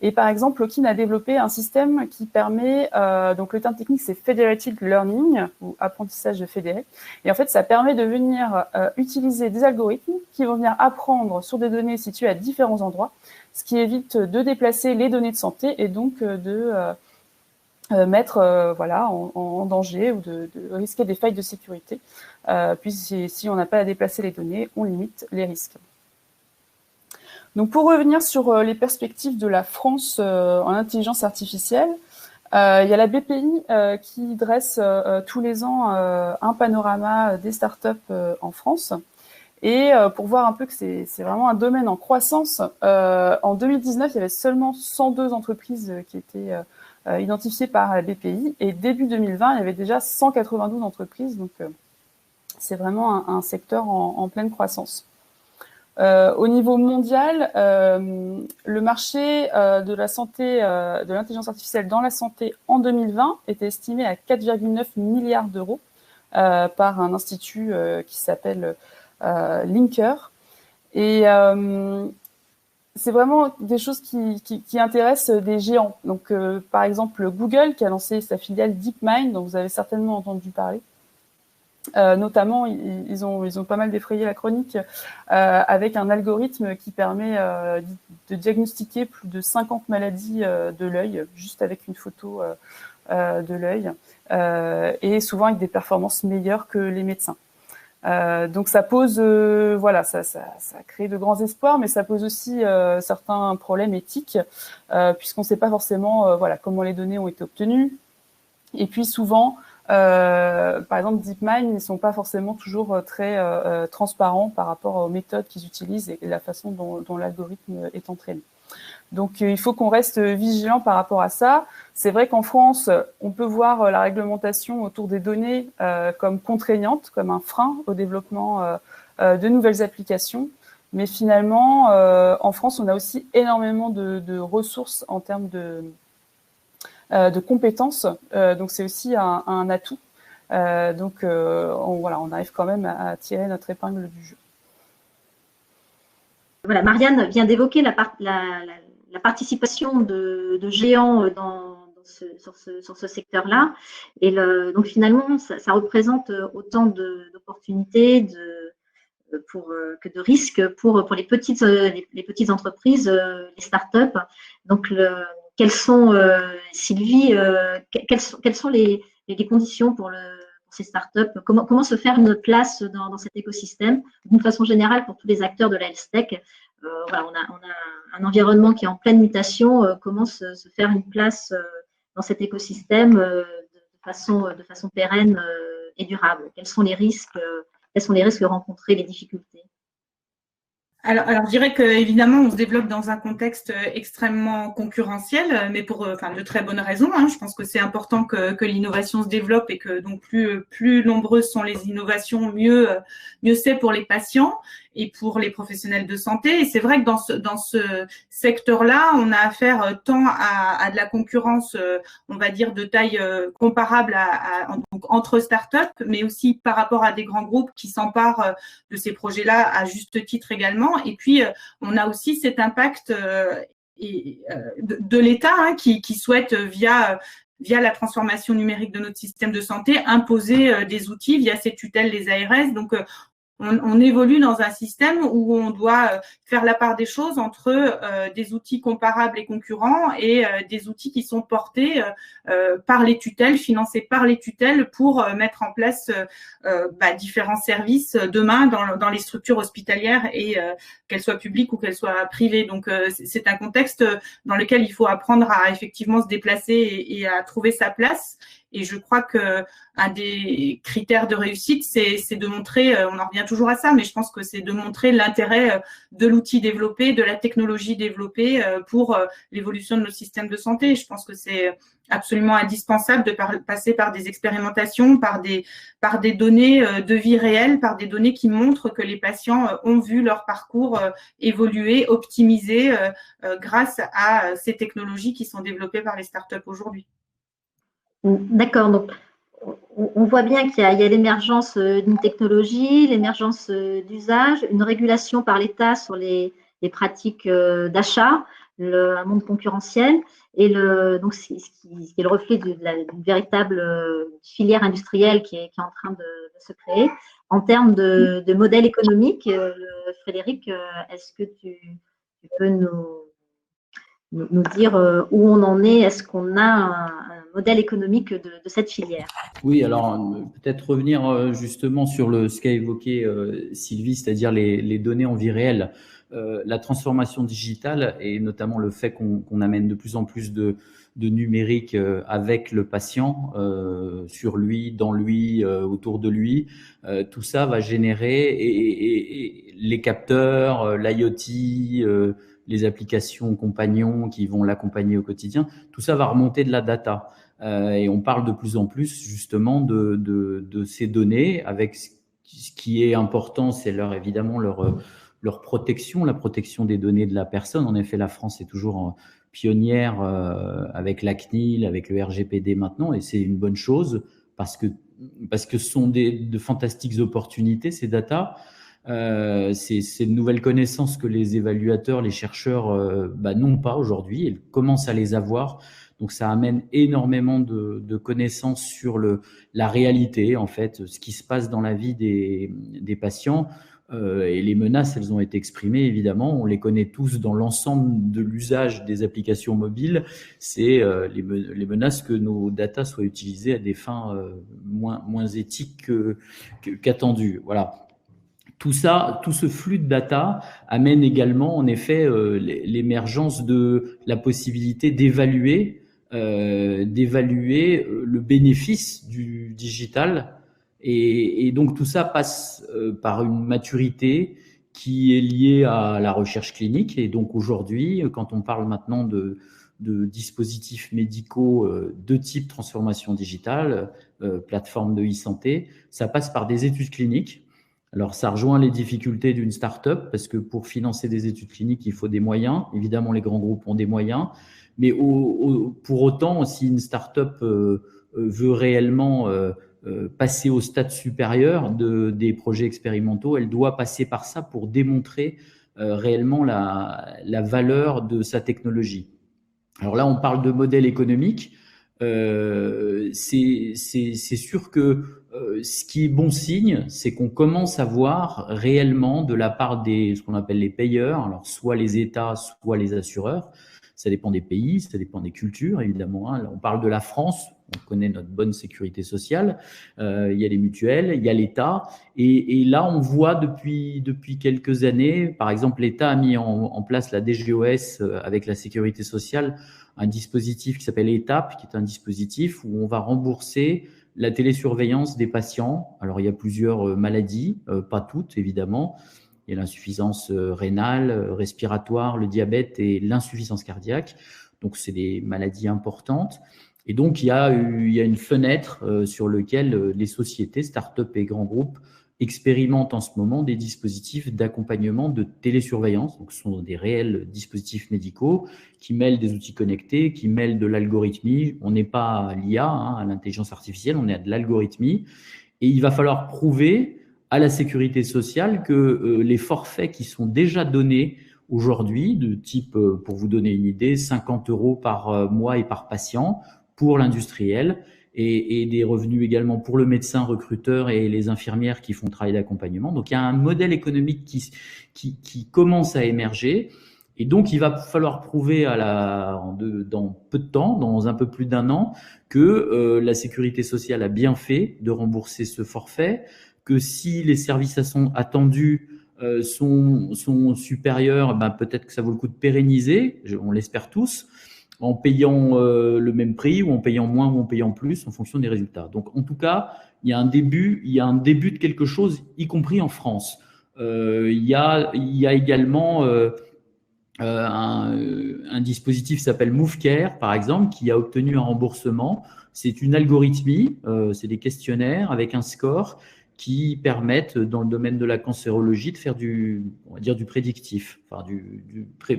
Et par exemple, Hawkin a développé un système qui permet, donc le terme technique c'est Federated Learning, ou apprentissage fédéré. Et en fait, ça permet de venir utiliser des algorithmes qui vont venir apprendre sur des données situées à différents endroits, ce qui évite de déplacer les données de santé et donc de mettre en danger ou de risquer des failles de sécurité. Puis si on n'a pas à déplacer les données, on limite les risques. Donc pour revenir sur les perspectives de la France en intelligence artificielle, il y a la BPI qui dresse tous les ans un panorama des startups en France. Et pour voir un peu que c'est vraiment un domaine en croissance, en 2019, il y avait seulement 102 entreprises qui étaient identifiées par la BPI. Et début 2020, il y avait déjà 192 entreprises. Donc c'est vraiment un secteur en pleine croissance. Au niveau mondial, le marché de la santé, de l'intelligence artificielle dans la santé en 2020 était estimé à 4,9 milliards d'euros par un institut qui s'appelle Linker. Et c'est vraiment des choses qui intéressent des géants. Donc, par exemple, Google qui a lancé sa filiale DeepMind, dont vous avez certainement entendu parler. Notamment, ils ont pas mal défrayé la chronique avec un algorithme qui permet de diagnostiquer plus de 50 maladies de l'œil, juste avec une photo de l'œil, et souvent avec des performances meilleures que les médecins. Donc ça pose, ça crée de grands espoirs, mais ça pose aussi certains problèmes éthiques, puisqu'on ne sait pas forcément comment les données ont été obtenues. Et puis souvent, par exemple, DeepMind, ils ne sont pas forcément toujours très transparents par rapport aux méthodes qu'ils utilisent et la façon dont l'algorithme est entraîné. Donc, il faut qu'on reste vigilant par rapport à ça. C'est vrai qu'en France, on peut voir la réglementation autour des données comme contraignante, comme un frein au développement de nouvelles applications. Mais finalement, en France, on a aussi énormément de ressources en termes de compétences, donc c'est aussi un atout. On arrive quand même à tirer notre épingle du jeu. Voilà, Marianne vient d'évoquer la participation de géants sur ce secteur-là, et donc finalement, ça représente autant d'opportunités que de risques pour les petites entreprises, les startups. Donc quelles sont, Sylvie, quelles sont les conditions pour ces startups? Comment se faire une place dans cet écosystème? D'une façon générale, pour tous les acteurs de la health tech, on a un environnement qui est en pleine mutation. Comment se faire une place dans cet écosystème de façon pérenne et durable? Quels sont les risques rencontrés, les difficultés? Alors, je dirais qu'évidemment, on se développe dans un contexte extrêmement concurrentiel, mais pour de très bonnes raisons. Je pense que c'est important que l'innovation se développe et que donc plus nombreuses sont les innovations, mieux c'est pour les patients et pour les professionnels de santé. Et c'est vrai que dans ce secteur-là, on a affaire tant à de la concurrence, on va dire, de taille comparable donc entre startups, mais aussi par rapport à des grands groupes qui s'emparent de ces projets-là à juste titre également. Et puis, on a aussi cet impact de l'État qui souhaite, via la transformation numérique de notre système de santé, imposer des outils via ses tutelles, les ARS. Donc, on évolue dans un système où on doit faire la part des choses entre des outils comparables et concurrents et des outils qui sont portés par les tutelles, financés par les tutelles pour mettre en place différents services demain dans les structures hospitalières et qu'elles soient publiques ou qu'elles soient privées. Donc, c'est un contexte dans lequel il faut apprendre à effectivement se déplacer et à trouver sa place. Et je crois que un des critères de réussite, c'est de montrer, on en revient toujours à ça, mais je pense que c'est de montrer l'intérêt de l'outil développé, de la technologie développée pour l'évolution de nos systèmes de santé. Je pense que c'est absolument indispensable de passer par des expérimentations, par des données de vie réelle, par des données qui montrent que les patients ont vu leur parcours évoluer, optimiser grâce à ces technologies qui sont développées par les startups aujourd'hui. D'accord, donc on voit bien qu'il y a l'émergence d'une technologie, l'émergence d'usage, une régulation par l'État sur les pratiques d'achat, un monde concurrentiel, et donc ce qui est le reflet d'une véritable filière industrielle qui est en train de se créer. En termes de modèle économique, Frédéric, est-ce que tu peux nous dire où on en est? Est-ce qu'on a un modèle économique de cette filière? Oui, alors peut-être revenir justement sur ce qu'a évoqué Sylvie, c'est-à-dire les données en vie réelle. La transformation digitale et notamment le fait qu'on amène de plus en plus de numérique avec le patient, sur lui, dans lui, autour de lui, tout ça va générer et les capteurs, l'IoT, les applications compagnons qui vont l'accompagner au quotidien, tout ça va remonter de la data. Et on parle de plus en plus justement de ces données avec ce qui est important, c'est évidemment leur protection, la protection des données de la personne. En effet, la France est toujours pionnière avec la CNIL, avec le RGPD maintenant, et c'est une bonne chose parce que ce sont de fantastiques opportunités, ces data. C'est de nouvelles connaissances que les évaluateurs, les chercheurs n'ont pas aujourd'hui. Ils commencent à les avoir. Donc, ça amène énormément de connaissances sur la réalité, en fait, ce qui se passe dans la vie des patients. Et les menaces, elles ont été exprimées, évidemment. On les connaît tous dans l'ensemble de l'usage des applications mobiles. C'est les menaces que nos data soient utilisées à des fins moins éthiques qu'attendues. Voilà. Tout ça, tout ce flux de data amène également, en effet, l'émergence de la possibilité d'évaluer le bénéfice du digital. Et donc, tout ça passe par une maturité qui est liée à la recherche clinique. Et donc, aujourd'hui, quand on parle maintenant de dispositifs médicaux de type transformation digitale, plateforme de e-santé, ça passe par des études cliniques. Alors, ça rejoint les difficultés d'une start-up parce que pour financer des études cliniques, il faut des moyens. Évidemment, les grands groupes ont des moyens. Mais pour autant, si une start-up veut réellement passer au stade supérieur des projets expérimentaux, elle doit passer par ça pour démontrer réellement la valeur de sa technologie. Alors là, on parle de modèle économique. C'est sûr que ce qui est bon signe, c'est qu'on commence à voir réellement de la part ce qu'on appelle les payeurs, alors soit les États, soit les assureurs. Ça dépend des pays, ça dépend des cultures, évidemment. Là, on parle de la France, on connaît notre bonne sécurité sociale. Il y a les mutuelles, il y a l'État. Et là, on voit depuis quelques années, par exemple, l'État a mis en place la DGOS avec la sécurité sociale, un dispositif qui s'appelle ETAP, qui est un dispositif où on va rembourser la télésurveillance des patients. Alors, il y a plusieurs maladies, pas toutes, évidemment. Il y a l'insuffisance rénale, respiratoire, le diabète et l'insuffisance cardiaque. Donc, c'est des maladies importantes. Et donc, il y a une fenêtre sur laquelle les sociétés, start-up et grands groupes expérimentent en ce moment des dispositifs d'accompagnement de télésurveillance. Donc, ce sont des réels dispositifs médicaux qui mêlent des outils connectés, qui mêlent de l'algorithmie. On n'est pas à l'IA, à l'intelligence artificielle, on est à de l'algorithmie. Et il va falloir prouver à la sécurité sociale que les forfaits qui sont déjà donnés aujourd'hui, de type, pour vous donner une idée, 50 € par mois et par patient pour l'industriel, et des revenus également pour le médecin recruteur et les infirmières qui font le travail d'accompagnement. Donc, il y a un modèle économique qui commence à émerger. Et donc, il va falloir prouver dans peu de temps, dans un peu plus d'un an, que la sécurité sociale a bien fait de rembourser ce forfait, que si les services attendus sont supérieurs, ben peut-être que ça vaut le coup de pérenniser, on l'espère tous, en payant le même prix ou en payant moins ou en payant plus en fonction des résultats. Donc, en tout cas, il y a un début de quelque chose, y compris en France. Il y a également un dispositif qui s'appelle MoveCare, par exemple, qui a obtenu un remboursement. C'est une algorithmie, c'est des questionnaires avec un score qui permettent, dans le domaine de la cancérologie, de faire on va dire du prédictif, enfin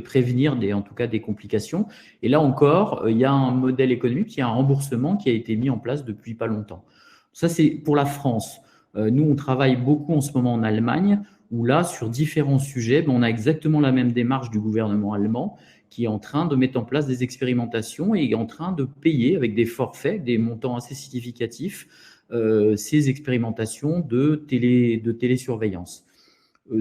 prévenir en tout cas des complications. Et là encore, il y a un modèle économique, il y a un remboursement qui a été mis en place depuis pas longtemps. Ça, c'est pour la France. Nous, on travaille beaucoup en ce moment en Allemagne, où là, sur différents sujets, on a exactement la même démarche du gouvernement allemand qui est en train de mettre en place des expérimentations et est en train de payer avec des forfaits, des montants assez significatifs, ces expérimentations de télésurveillance.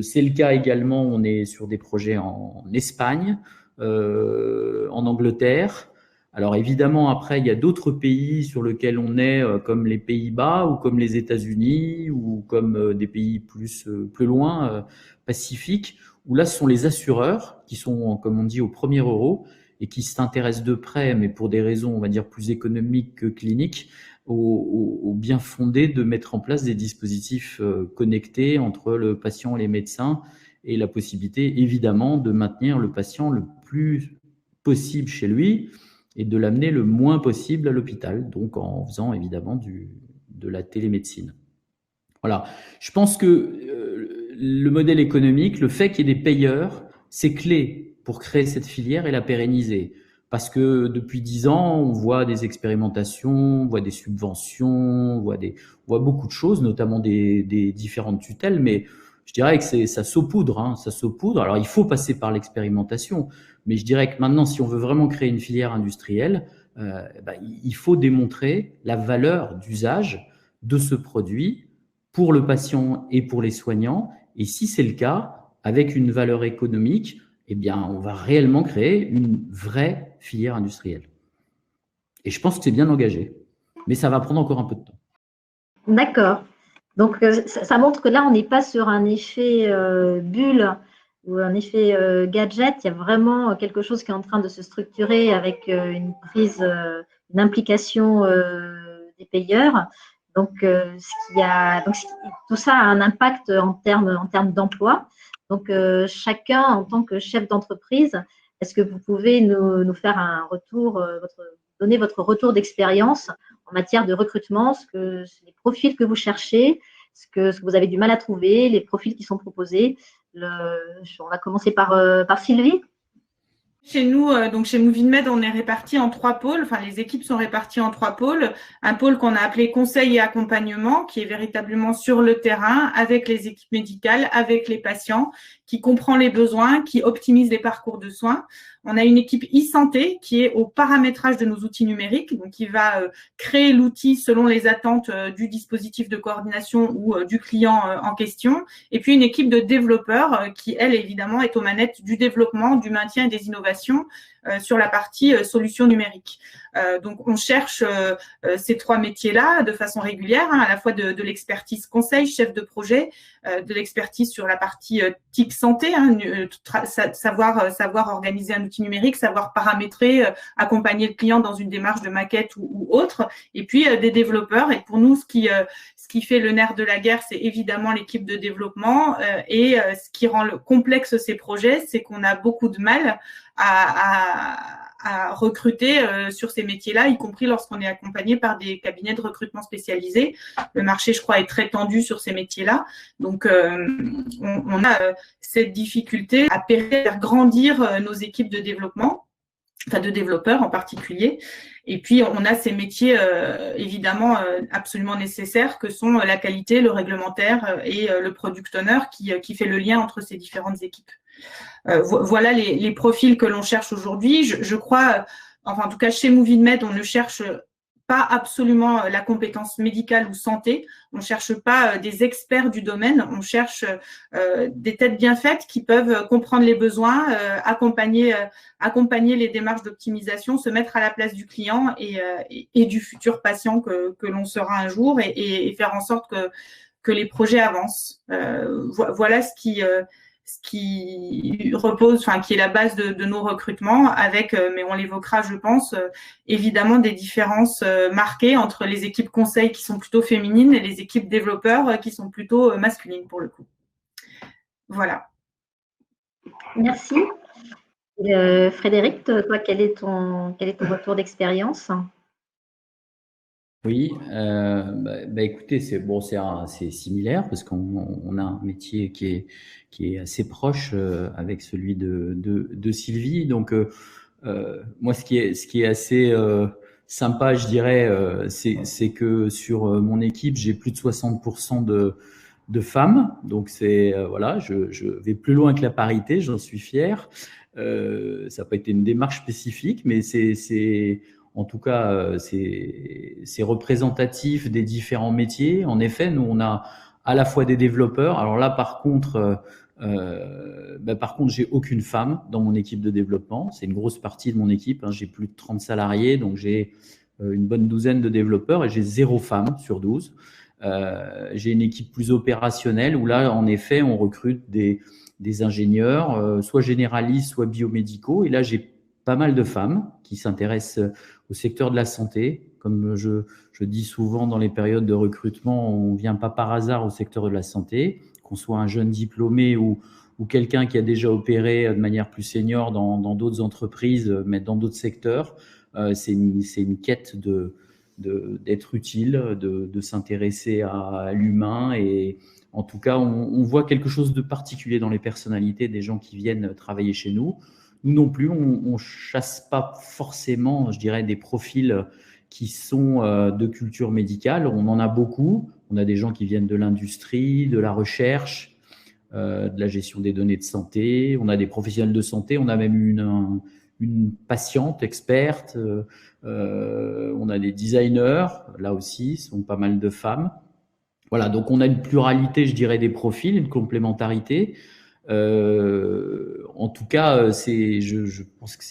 C'est le cas également, on est sur des projets en Espagne, en Angleterre. Alors évidemment, après, il y a d'autres pays sur lesquels on est, comme les Pays-Bas ou comme les États-Unis ou comme des pays plus loin, Pacifique, où là, ce sont les assureurs qui sont, comme on dit, au premier euro et qui s'intéressent de près, mais pour des raisons, on va dire, plus économiques que cliniques, au bien fondé de mettre en place des dispositifs connectés entre le patient et les médecins et la possibilité, évidemment, de maintenir le patient le plus possible chez lui et de l'amener le moins possible à l'hôpital, donc en faisant évidemment de la télémédecine. Voilà. Je pense que le modèle économique, le fait qu'il y ait des payeurs, c'est clé pour créer cette filière et la pérenniser. Parce que depuis 10 ans, on voit des expérimentations, on voit des subventions, on voit beaucoup de choses, notamment des différentes tutelles, mais je dirais que ça saupoudre, ça saupoudre. Alors, il faut passer par l'expérimentation, mais je dirais que maintenant, si on veut vraiment créer une filière industrielle, il faut démontrer la valeur d'usage de ce produit pour le patient et pour les soignants. Et si c'est le cas, avec une valeur économique, eh bien, on va réellement créer une vraie filière industrielle. Et je pense que c'est bien engagé, mais ça va prendre encore un peu de temps. D'accord. Donc, ça montre que là, on n'est pas sur un effet bulle ou un effet gadget. Il y a vraiment quelque chose qui est en train de se structurer avec une implication des payeurs. Donc, tout ça a un impact en termes d'emploi. Donc, chacun, en tant que chef d'entreprise, est-ce que vous pouvez nous faire un retour, donner votre retour d'expérience en matière de recrutement, les profils que vous cherchez, ce que vous avez du mal à trouver, les profils qui sont proposés. On va commencer par Sylvie. Chez nous, donc chez MovieMed, on est répartis en 3 pôles. Enfin, les équipes sont réparties en 3 pôles. Un pôle qu'on a appelé conseil et accompagnement, qui est véritablement sur le terrain, avec les équipes médicales, avec les patients, qui comprend les besoins, qui optimise les parcours de soins. On a une équipe e-santé qui est au paramétrage de nos outils numériques, donc qui va créer l'outil selon les attentes du dispositif de coordination ou du client en question. Et puis une équipe de développeurs qui, elle, évidemment, est aux manettes du développement, du maintien et des innovations sur la partie solutions numériques. Donc, on cherche ces 3 métiers-là de façon régulière, à la fois de l'expertise conseil, chef de projet, de l'expertise sur la partie TIC santé, savoir organiser un outil numérique, savoir paramétrer, accompagner le client dans une démarche de maquette ou autre, et puis des développeurs. Et pour nous, ce qui fait le nerf de la guerre, c'est évidemment l'équipe de développement. Et ce qui rend complexe ces projets, c'est qu'on a beaucoup de mal à recruter sur ces métiers-là, y compris lorsqu'on est accompagné par des cabinets de recrutement spécialisés. Le marché, je crois, est très tendu sur ces métiers-là. Donc, on a cette difficulté à faire grandir nos équipes de développement, enfin de développeurs en particulier. Et puis, on a ces métiers évidemment absolument nécessaires que sont la qualité, le réglementaire et le product owner qui fait le lien entre ces différentes équipes. Voilà les profils que l'on cherche aujourd'hui. Je crois, enfin en tout cas chez MovieMed, on ne cherche pas absolument la compétence médicale ou santé. On cherche pas des experts du domaine. On cherche des têtes bien faites qui peuvent comprendre les besoins, accompagner les démarches d'optimisation, se mettre à la place du client et du futur patient que l'on sera un jour et faire en sorte que les projets avancent. Voilà ce qui repose, enfin qui est la base de nos recrutements, avec, mais on l'évoquera, je pense, évidemment des différences marquées entre les équipes conseil qui sont plutôt féminines et les équipes développeurs qui sont plutôt masculines pour le coup. Voilà. Merci. Frédéric, toi, quel est ton retour d'expérience? Oui, écoutez, c'est similaire parce qu'on a un métier qui est assez proche avec celui de Sylvie. Donc moi, ce qui est assez sympa, je dirais, c'est que sur mon équipe, j'ai plus de 60% de femmes. Donc voilà, je vais plus loin que la parité, j'en suis fier. Ça n'a pas été une démarche spécifique, mais en tout cas, c'est représentatif des différents métiers. En effet, nous, on a à la fois des développeurs. Alors là, par contre, j'ai aucune femme dans mon équipe de développement. C'est une grosse partie de mon équipe. J'ai plus de 30 salariés, donc j'ai une bonne douzaine de développeurs et j'ai 0 femme sur 12. J'ai une équipe plus opérationnelle où là, en effet, on recrute des ingénieurs, soit généralistes, soit biomédicaux. Et là, j'ai pas mal de femmes qui s'intéressent au secteur de la santé. Comme je dis souvent dans les périodes de recrutement, on ne vient pas par hasard au secteur de la santé, qu'on soit un jeune diplômé ou quelqu'un qui a déjà opéré de manière plus senior dans d'autres entreprises, mais dans d'autres secteurs. C'est une quête d'être utile, de s'intéresser à l'humain. Et en tout cas, on voit quelque chose de particulier dans les personnalités des gens qui viennent travailler chez nous. Nous non plus, on ne chasse pas forcément, je dirais, des profils qui sont de culture médicale. On en a beaucoup. On a des gens qui viennent de l'industrie, de la recherche, de la gestion des données de santé. On a des professionnels de santé. On a même une patiente experte. On a des designers. Là aussi, ce sont pas mal de femmes. Voilà, donc on a une pluralité, je dirais, des profils, une complémentarité. En tout cas, je pense que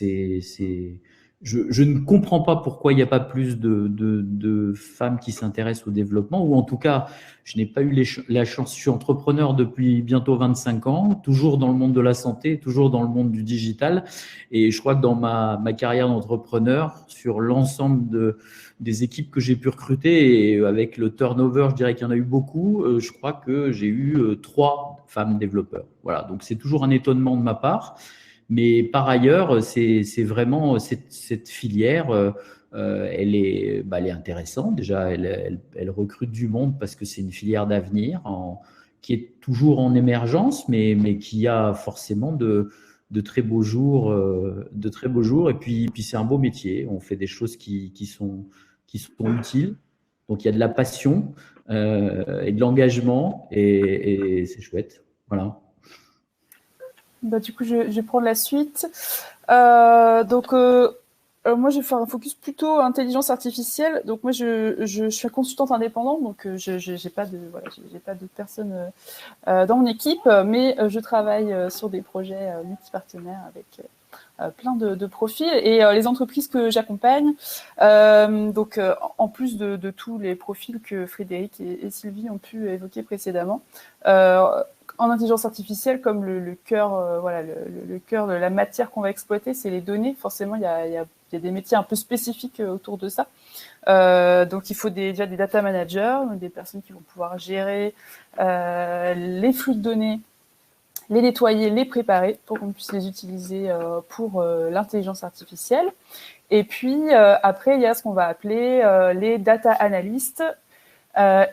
je ne comprends pas pourquoi il n'y a pas plus de femmes qui s'intéressent au développement, ou en tout cas, je n'ai pas eu la chance. Je suis entrepreneur depuis bientôt 25 ans, toujours dans le monde de la santé, toujours dans le monde du digital. Et je crois que dans ma carrière d'entrepreneur, sur l'ensemble des équipes que j'ai pu recruter, et avec le turnover, je dirais qu'il y en a eu beaucoup, je crois que j'ai eu 3 femmes développeurs. Voilà, donc c'est toujours un étonnement de ma part. Mais par ailleurs, c'est vraiment cette filière, elle est intéressante. Déjà, elle recrute du monde parce que c'est une filière d'avenir qui est toujours en émergence, mais qui a forcément de très beaux jours, Et puis c'est un beau métier. On fait des choses qui sont utiles. Donc il y a de la passion et de l'engagement et c'est chouette. Voilà. Du coup, je vais prendre la suite. Moi, je vais faire un focus plutôt intelligence artificielle. Donc moi, je suis consultante indépendante, donc j'ai pas de personnes dans mon équipe, mais je travaille sur des projets multipartenaires avec plein de profils et les entreprises que j'accompagne. En plus de tous les profils que Frédéric et Sylvie ont pu évoquer précédemment. En intelligence artificielle, comme le cœur, le cœur de la matière qu'on va exploiter, c'est les données. Forcément, il y a des métiers un peu spécifiques autour de ça. Donc, il faut déjà des data managers, des personnes qui vont pouvoir gérer les flux de données, les nettoyer, les préparer pour qu'on puisse les utiliser pour l'intelligence artificielle. Et puis, après, il y a ce qu'on va appeler les data analysts,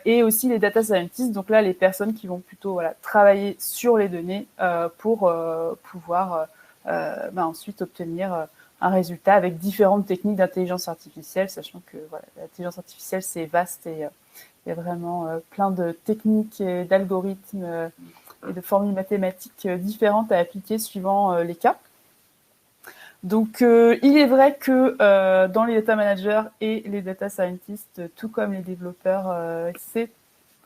et aussi les data scientists, donc là les personnes qui vont plutôt travailler sur les données pour pouvoir ensuite obtenir un résultat avec différentes techniques d'intelligence artificielle, sachant que l'intelligence artificielle c'est vaste et il y a vraiment plein de techniques et d'algorithmes et de formules mathématiques différentes à appliquer suivant les cas. Donc, il est vrai que dans les data managers et les data scientists, tout comme les développeurs, c'est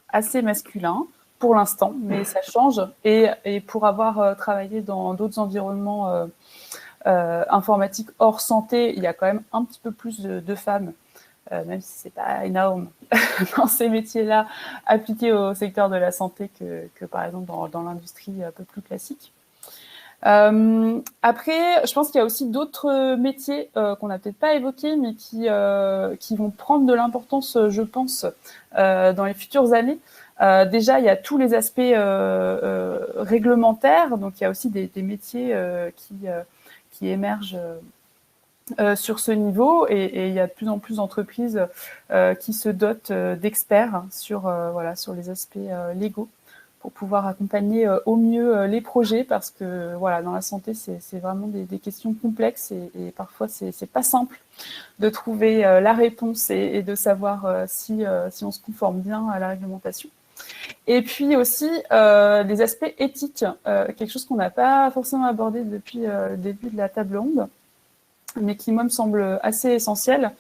assez masculin pour l'instant, mais ça change. Et pour avoir travaillé dans d'autres environnements informatiques hors santé, il y a quand même un petit peu plus de femmes, même si c'est pas énorme dans ces métiers-là, appliqués au secteur de la santé que par exemple dans l'industrie un peu plus classique. Après, je pense qu'il y a aussi d'autres métiers qu'on n'a peut-être pas évoqués, mais qui vont prendre de l'importance, je pense, dans les futures années. Déjà, il y a tous les aspects réglementaires, donc il y a aussi des métiers qui émergent sur ce niveau, et il y a de plus en plus d'entreprises qui se dotent d'experts sur les aspects légaux, pour pouvoir accompagner au mieux les projets, parce que voilà, dans la santé, c'est vraiment des questions complexes, et parfois c'est pas simple de trouver la réponse et de savoir si on se conforme bien à la réglementation. Et puis aussi les aspects éthiques, quelque chose qu'on n'a pas forcément abordé depuis le début de la table ronde, mais qui moi me semble assez essentiel.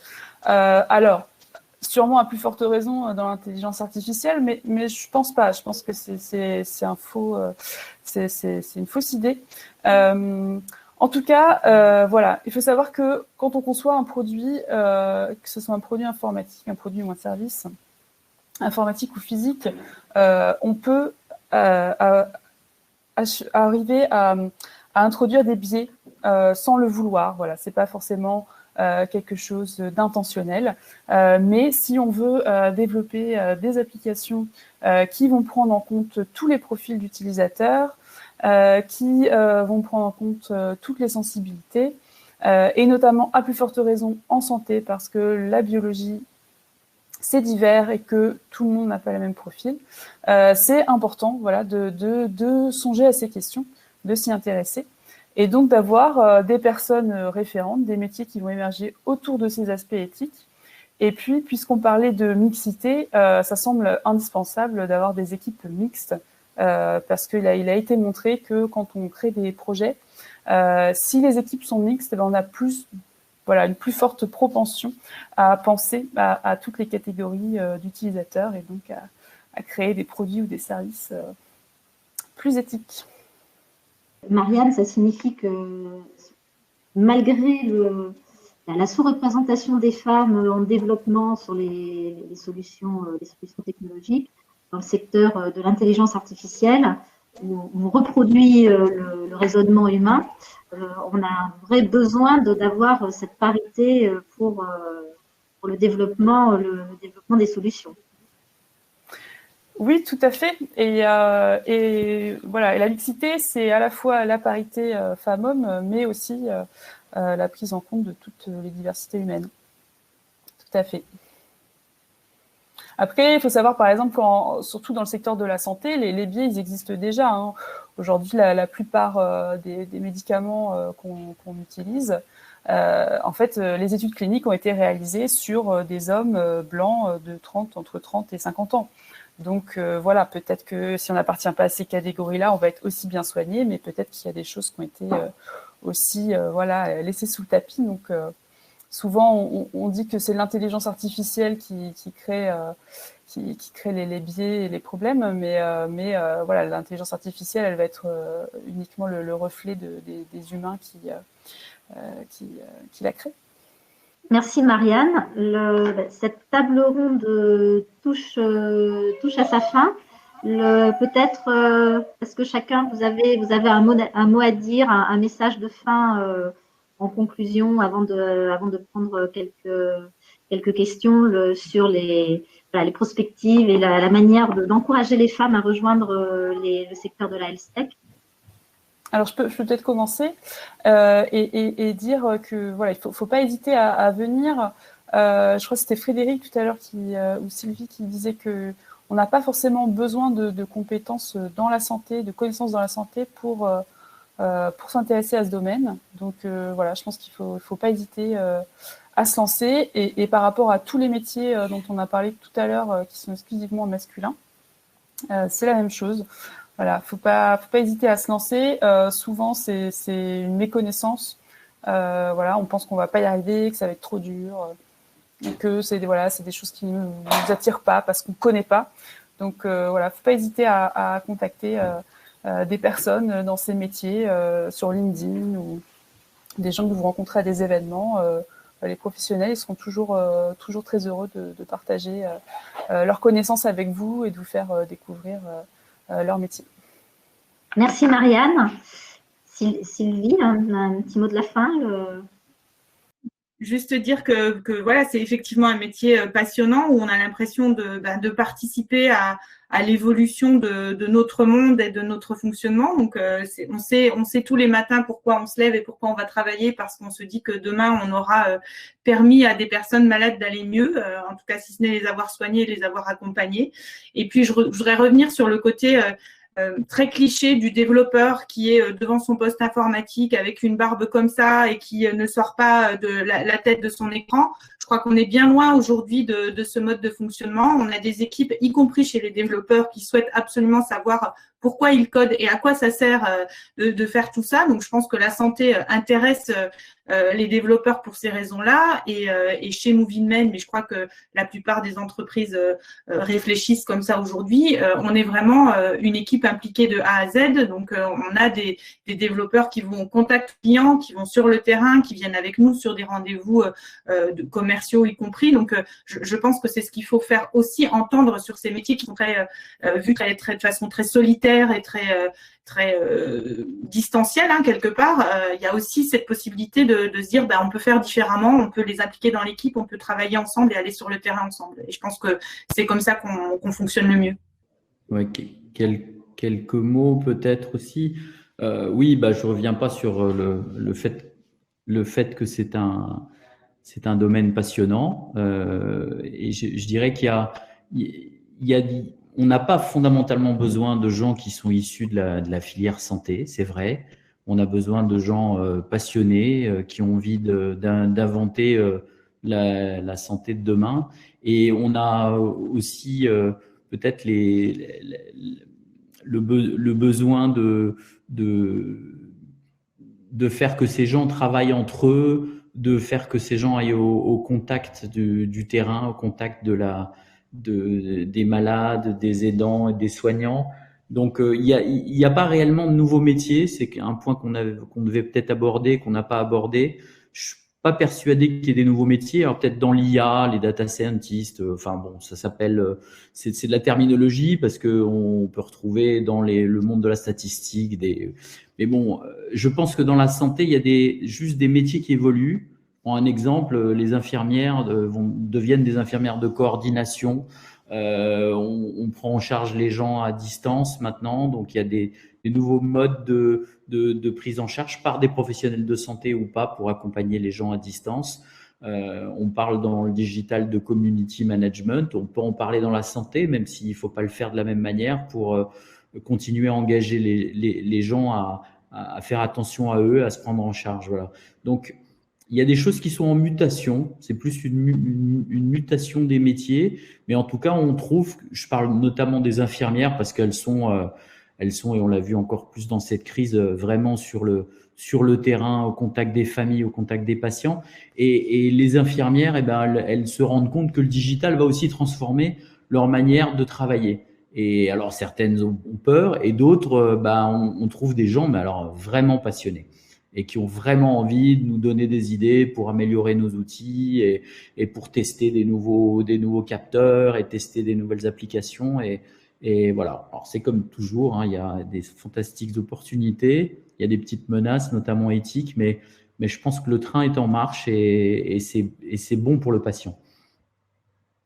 Alors, sûrement à plus forte raison dans l'intelligence artificielle, mais je pense pas. Je pense que c'est une fausse idée. En tout cas, voilà, il faut savoir que quand on conçoit un produit, que ce soit un produit informatique, un produit ou un service informatique ou physique, on peut arriver à introduire des biais sans le vouloir. Voilà, c'est pas forcément quelque chose d'intentionnel, mais si on veut développer des applications qui vont prendre en compte tous les profils d'utilisateurs, qui vont prendre en compte toutes les sensibilités, et notamment à plus forte raison en santé, parce que la biologie c'est divers et que tout le monde n'a pas le même profil, c'est important, voilà, de songer à ces questions, de s'y intéresser. Et donc d'avoir des personnes référentes, des métiers qui vont émerger autour de ces aspects éthiques. Et puis, puisqu'on parlait de mixité, ça semble indispensable d'avoir des équipes mixtes, parce qu'il a été montré que quand on crée des projets, si les équipes sont mixtes, on a une plus forte propension à penser à toutes les catégories d'utilisateurs, et donc à créer des produits ou des services plus éthiques. Marianne, ça signifie que malgré la sous-représentation des femmes en développement sur les solutions technologiques, dans le secteur de l'intelligence artificielle, où on reproduit le raisonnement humain, on a un vrai besoin d'avoir cette parité pour le développement des solutions. Oui, tout à fait. Et voilà, et la mixité, c'est à la fois la parité femmes-hommes, mais aussi la prise en compte de toutes les diversités humaines. Tout à fait. Après, il faut savoir, par exemple, surtout dans le secteur de la santé, les biais, ils existent déjà. Hein. Aujourd'hui, la plupart des médicaments qu'on utilise, en fait, les études cliniques ont été réalisées sur des hommes blancs entre 30 et 50 ans. Donc voilà, peut-être que si on n'appartient pas à ces catégories-là, on va être aussi bien soigné, mais peut-être qu'il y a des choses qui ont été aussi laissées sous le tapis. Donc souvent, on dit que c'est l'intelligence artificielle qui crée les biais et les problèmes, mais voilà, l'intelligence artificielle, elle va être uniquement le reflet des humains qui la créent. Merci Marianne. Cette table ronde touche à sa fin. Peut-être, est-ce que chacun, vous avez un mot à dire, un message de fin en conclusion, avant de prendre quelques questions sur les perspectives et la manière d'encourager les femmes à rejoindre le secteur de la health tech? Alors, je peux peut-être commencer et dire que voilà, il faut pas hésiter à venir. Je crois que c'était Frédéric tout à l'heure ou Sylvie qui disait que on n'a pas forcément besoin de compétences dans la santé, de connaissances dans la santé pour s'intéresser à ce domaine. Donc voilà, je pense qu'il faut pas hésiter à se lancer. Et par rapport à tous les métiers dont on a parlé tout à l'heure, qui sont exclusivement masculins, c'est la même chose. Voilà, faut pas hésiter à se lancer. Souvent, c'est une méconnaissance Voilà, on pense qu'on va pas y arriver, que ça va être trop dur, et que c'est des choses qui ne nous attirent pas parce qu'on connaît pas. Donc voilà, faut pas hésiter à contacter des personnes dans ces métiers sur LinkedIn ou des gens que vous rencontrez à des événements. Les professionnels, ils seront toujours très heureux de partager leurs connaissances avec vous et de vous faire découvrir leur métier. Merci Marianne. Sylvie, un petit mot de la fin. Juste dire que voilà, c'est effectivement un métier passionnant où on a l'impression de participer à l'évolution de notre monde et de notre fonctionnement. Donc, on sait tous les matins pourquoi on se lève et pourquoi on va travailler, parce qu'on se dit que demain, on aura permis à des personnes malades d'aller mieux, en tout cas, si ce n'est les avoir soignées, les avoir accompagnées. Et puis, je voudrais revenir sur le côté très cliché du développeur qui est devant son poste informatique avec une barbe comme ça et qui ne sort pas de la tête de son écran. Je crois qu'on est bien loin aujourd'hui de ce mode de fonctionnement. On a des équipes, y compris chez les développeurs, qui souhaitent absolument savoir pourquoi ils codent et à quoi ça sert de faire tout ça. Donc, je pense que la santé intéresse les développeurs pour ces raisons-là. Et chez Movingmen, mais je crois que la plupart des entreprises réfléchissent comme ça aujourd'hui, on est vraiment une équipe impliquée de A à Z. Donc, on a des développeurs qui vont au contact client, qui vont sur le terrain, qui viennent avec nous sur des rendez-vous commerciaux y compris. Donc, je pense que c'est ce qu'il faut faire aussi, entendre sur ces métiers qui sont vus de façon très solitaire et très distanciel quelque part. Il y a aussi cette possibilité de se dire on peut faire différemment, on peut les appliquer dans l'équipe, on peut travailler ensemble et aller sur le terrain ensemble. Et je pense que c'est comme ça qu'on fonctionne le mieux. Ouais, quelques mots peut-être aussi. Oui, je reviens pas sur le fait que c'est un domaine passionnant. Et je dirais on n'a pas fondamentalement besoin de gens qui sont issus de la filière santé, c'est vrai. On a besoin de gens passionnés qui ont envie d'inventer la santé de demain. Et on a aussi peut-être le besoin de faire que ces gens travaillent entre eux, de faire que ces gens aillent au contact du terrain, au contact des malades, des aidants et des soignants. Donc, il y a pas réellement de nouveaux métiers. C'est un point qu'on devait peut-être aborder, qu'on n'a pas abordé. Je suis pas persuadé qu'il y ait des nouveaux métiers. Alors, peut-être dans l'IA, les data scientists, ça s'appelle, c'est de la terminologie parce que on peut retrouver dans le monde de la statistique mais bon, je pense que dans la santé, il y a juste des métiers qui évoluent. Un exemple, les infirmières deviennent des infirmières de coordination. On prend en charge les gens à distance maintenant, donc il y a des nouveaux modes de prise en charge par des professionnels de santé ou pas pour accompagner les gens à distance. On parle dans le digital de community management. On peut en parler dans la santé, même s'il ne faut pas le faire de la même manière pour continuer à engager les gens à faire attention à eux, à se prendre en charge. Voilà. Donc, il y a des choses qui sont en mutation, c'est plus une mutation des métiers, mais en tout cas, on trouve, je parle notamment des infirmières parce qu'elles sont, et on l'a vu encore plus dans cette crise, vraiment sur le terrain, au contact des familles, au contact des patients. Et les infirmières, elles se rendent compte que le digital va aussi transformer leur manière de travailler. Et alors, certaines ont peur et d'autres, on trouve des gens, mais alors vraiment passionnés et qui ont vraiment envie de nous donner des idées pour améliorer nos outils et pour tester des nouveaux capteurs et tester des nouvelles applications. Et voilà. Alors, c'est comme toujours, il y a des fantastiques opportunités, il y a des petites menaces, notamment éthiques, mais je pense que le train est en marche et c'est bon pour le patient.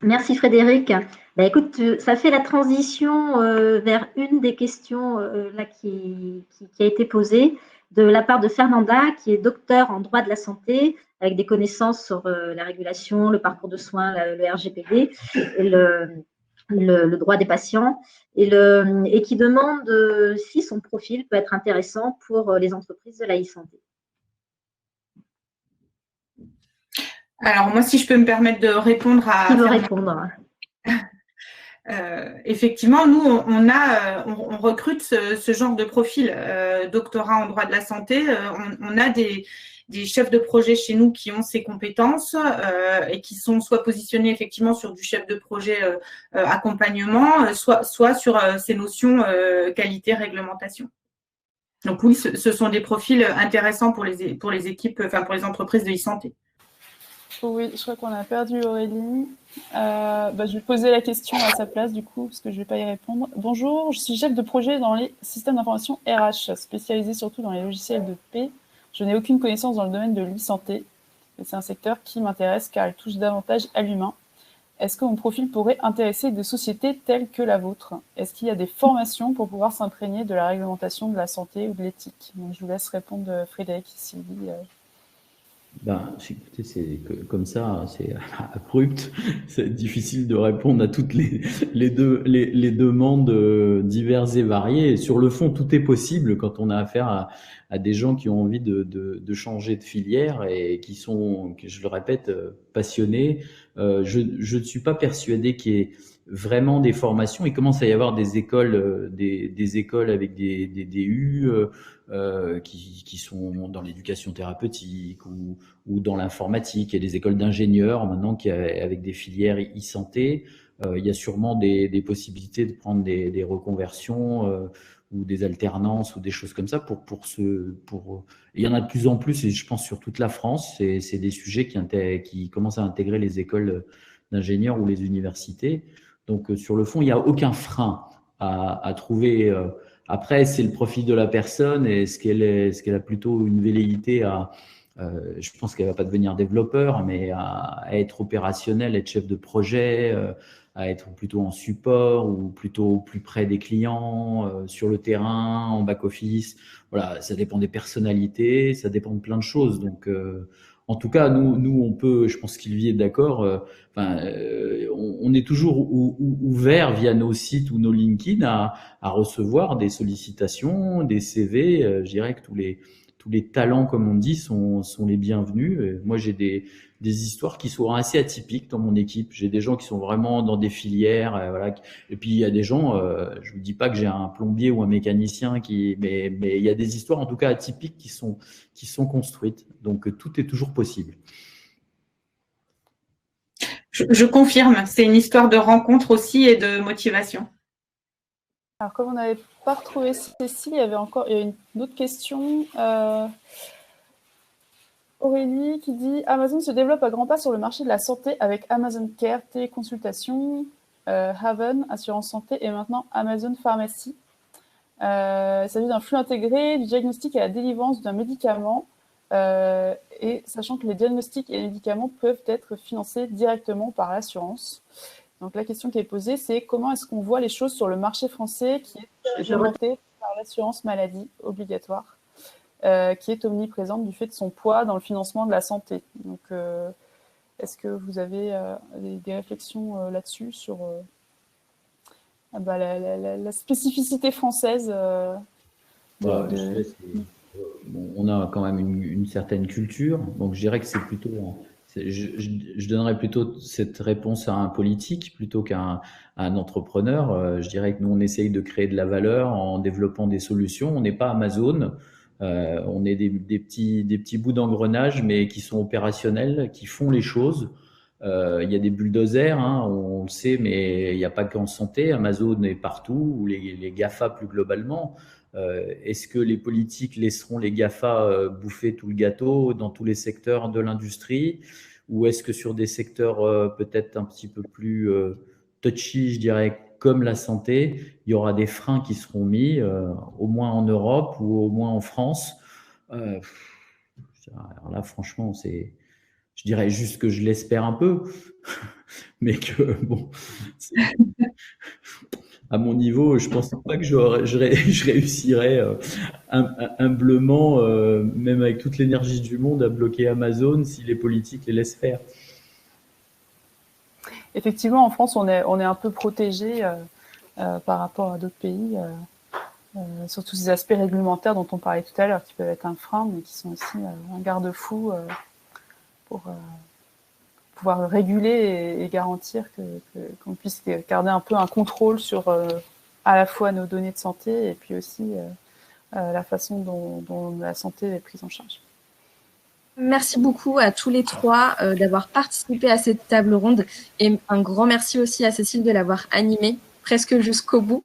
Merci Frédéric. Écoute, ça fait la transition vers une des questions là qui a été posée de la part de Fernanda, qui est docteur en droit de la santé, avec des connaissances sur la régulation, le parcours de soins, le RGPD et le droit des patients, et qui demande si son profil peut être intéressant pour les entreprises de la e-santé. Alors, moi, si je peux me permettre de répondre à… Qui veut répondre ? Effectivement, nous, on recrute ce genre de profil, doctorat en droit de la santé. On a chefs de projet chez nous qui ont ces compétences et qui sont soit positionnés effectivement sur du chef de projet accompagnement, soit sur ces notions qualité, réglementation. Donc oui, ce sont des profils intéressants pour les équipes, enfin pour les entreprises de e-santé. Oui, je crois qu'on a perdu Aurélie. Je vais poser la question à sa place du coup, parce que je ne vais pas y répondre. Bonjour, je suis chef de projet dans les systèmes d'information RH, spécialisé surtout dans les logiciels de paie. Je n'ai aucune connaissance dans le domaine de l'e-santé. C'est un secteur qui m'intéresse car il touche davantage à l'humain. Est-ce que mon profil pourrait intéresser des sociétés telles que la vôtre? Est-ce qu'il y a des formations pour pouvoir s'imprégner de la réglementation de la santé ou de l'éthique? Donc, je vous laisse répondre Frédéric et Sylvie. Écoutez, c'est comme ça, c'est abrupt, c'est difficile de répondre à toutes les demandes diverses et variées. Sur le fond, tout est possible quand on a affaire à des gens qui ont envie de changer de filière et qui sont, je le répète, passionnés. Je ne suis pas persuadé qu'il y ait vraiment des formations. Il commence à y avoir des écoles, des écoles avec des DU qui sont dans l'éducation thérapeutique ou dans l'informatique. Il y a des écoles d'ingénieurs maintenant avec des filières e-santé. Il y a sûrement des possibilités de prendre des reconversions ou des alternances ou des choses comme ça il y en a de plus en plus et je pense sur toute la France. C'est des sujets qui commencent à intégrer les écoles d'ingénieurs ou les universités. Donc sur le fond, il n'y a aucun frein à trouver. Après, c'est le profil de la personne et est-ce qu'elle a plutôt une velléité je pense qu'elle va pas devenir développeur, mais à être opérationnel, être chef de projet, à être plutôt en support ou plutôt plus près des clients, sur le terrain, en back-office. Voilà, ça dépend des personnalités, ça dépend de plein de choses. Donc, en tout cas, nous, on peut, je pense qu'Ylvie est d'accord, on est toujours ouvert via nos sites ou nos LinkedIn à recevoir des sollicitations, des CV. Je dirais que tous les talents, comme on dit, sont les bienvenus. Moi, j'ai des histoires qui sont assez atypiques dans mon équipe. J'ai des gens qui sont vraiment dans des filières, voilà. Et puis il y a des gens, je vous dis pas que j'ai un plombier ou un mécanicien mais il y a des histoires en tout cas atypiques qui sont construites. Donc tout est toujours possible. Je confirme, c'est une histoire de rencontre aussi et de motivation. Alors, comme on n'avait pas retrouvé Cécile, il y a une autre question. Aurélie qui dit « Amazon se développe à grands pas sur le marché de la santé avec Amazon Care, téléconsultation, Haven, assurance santé et maintenant Amazon Pharmacy. Il s'agit d'un flux intégré du diagnostic à la délivrance d'un médicament et sachant que les diagnostics et les médicaments peuvent être financés directement par l'assurance. » Donc la question qui est posée, c'est comment est-ce qu'on voit les choses sur le marché français qui est réglementé par l'assurance maladie obligatoire, qui est omniprésente du fait de son poids dans le financement de la santé. Donc, est-ce que vous avez des réflexions là-dessus sur la spécificité française on a quand même une certaine culture, donc je dirais que c'est plutôt... Je donnerais plutôt cette réponse à un politique plutôt qu'à un entrepreneur. Je dirais que nous, on essaye de créer de la valeur en développant des solutions. On n'est pas Amazon. On est des petits bouts d'engrenage, mais qui sont opérationnels, qui font les choses. Il y a des bulldozers, hein, on le sait, mais il n'y a pas qu'en santé. Amazon est partout, ou les GAFA plus globalement. Est-ce que les politiques laisseront les GAFA bouffer tout le gâteau dans tous les secteurs de l'industrie, ou est-ce que sur des secteurs peut-être un petit peu plus touchy, je dirais, comme la santé, il y aura des freins qui seront mis, au moins en Europe ou au moins en France. Alors là, franchement, je dirais juste que je l'espère un peu, mais que bon, à mon niveau, je pense pas que je réussirais humblement, même avec toute l'énergie du monde, à bloquer Amazon si les politiques les laissent faire. Effectivement, en France, on est un peu protégé par rapport à d'autres pays, sur tous ces aspects réglementaires dont on parlait tout à l'heure, qui peuvent être un frein, mais qui sont aussi un garde-fou pour pouvoir réguler et garantir qu'on puisse garder un peu un contrôle sur à la fois nos données de santé et puis aussi la façon dont la santé est prise en charge. Merci beaucoup à tous les trois d'avoir participé à cette table ronde et un grand merci aussi à Cécile de l'avoir animée presque jusqu'au bout.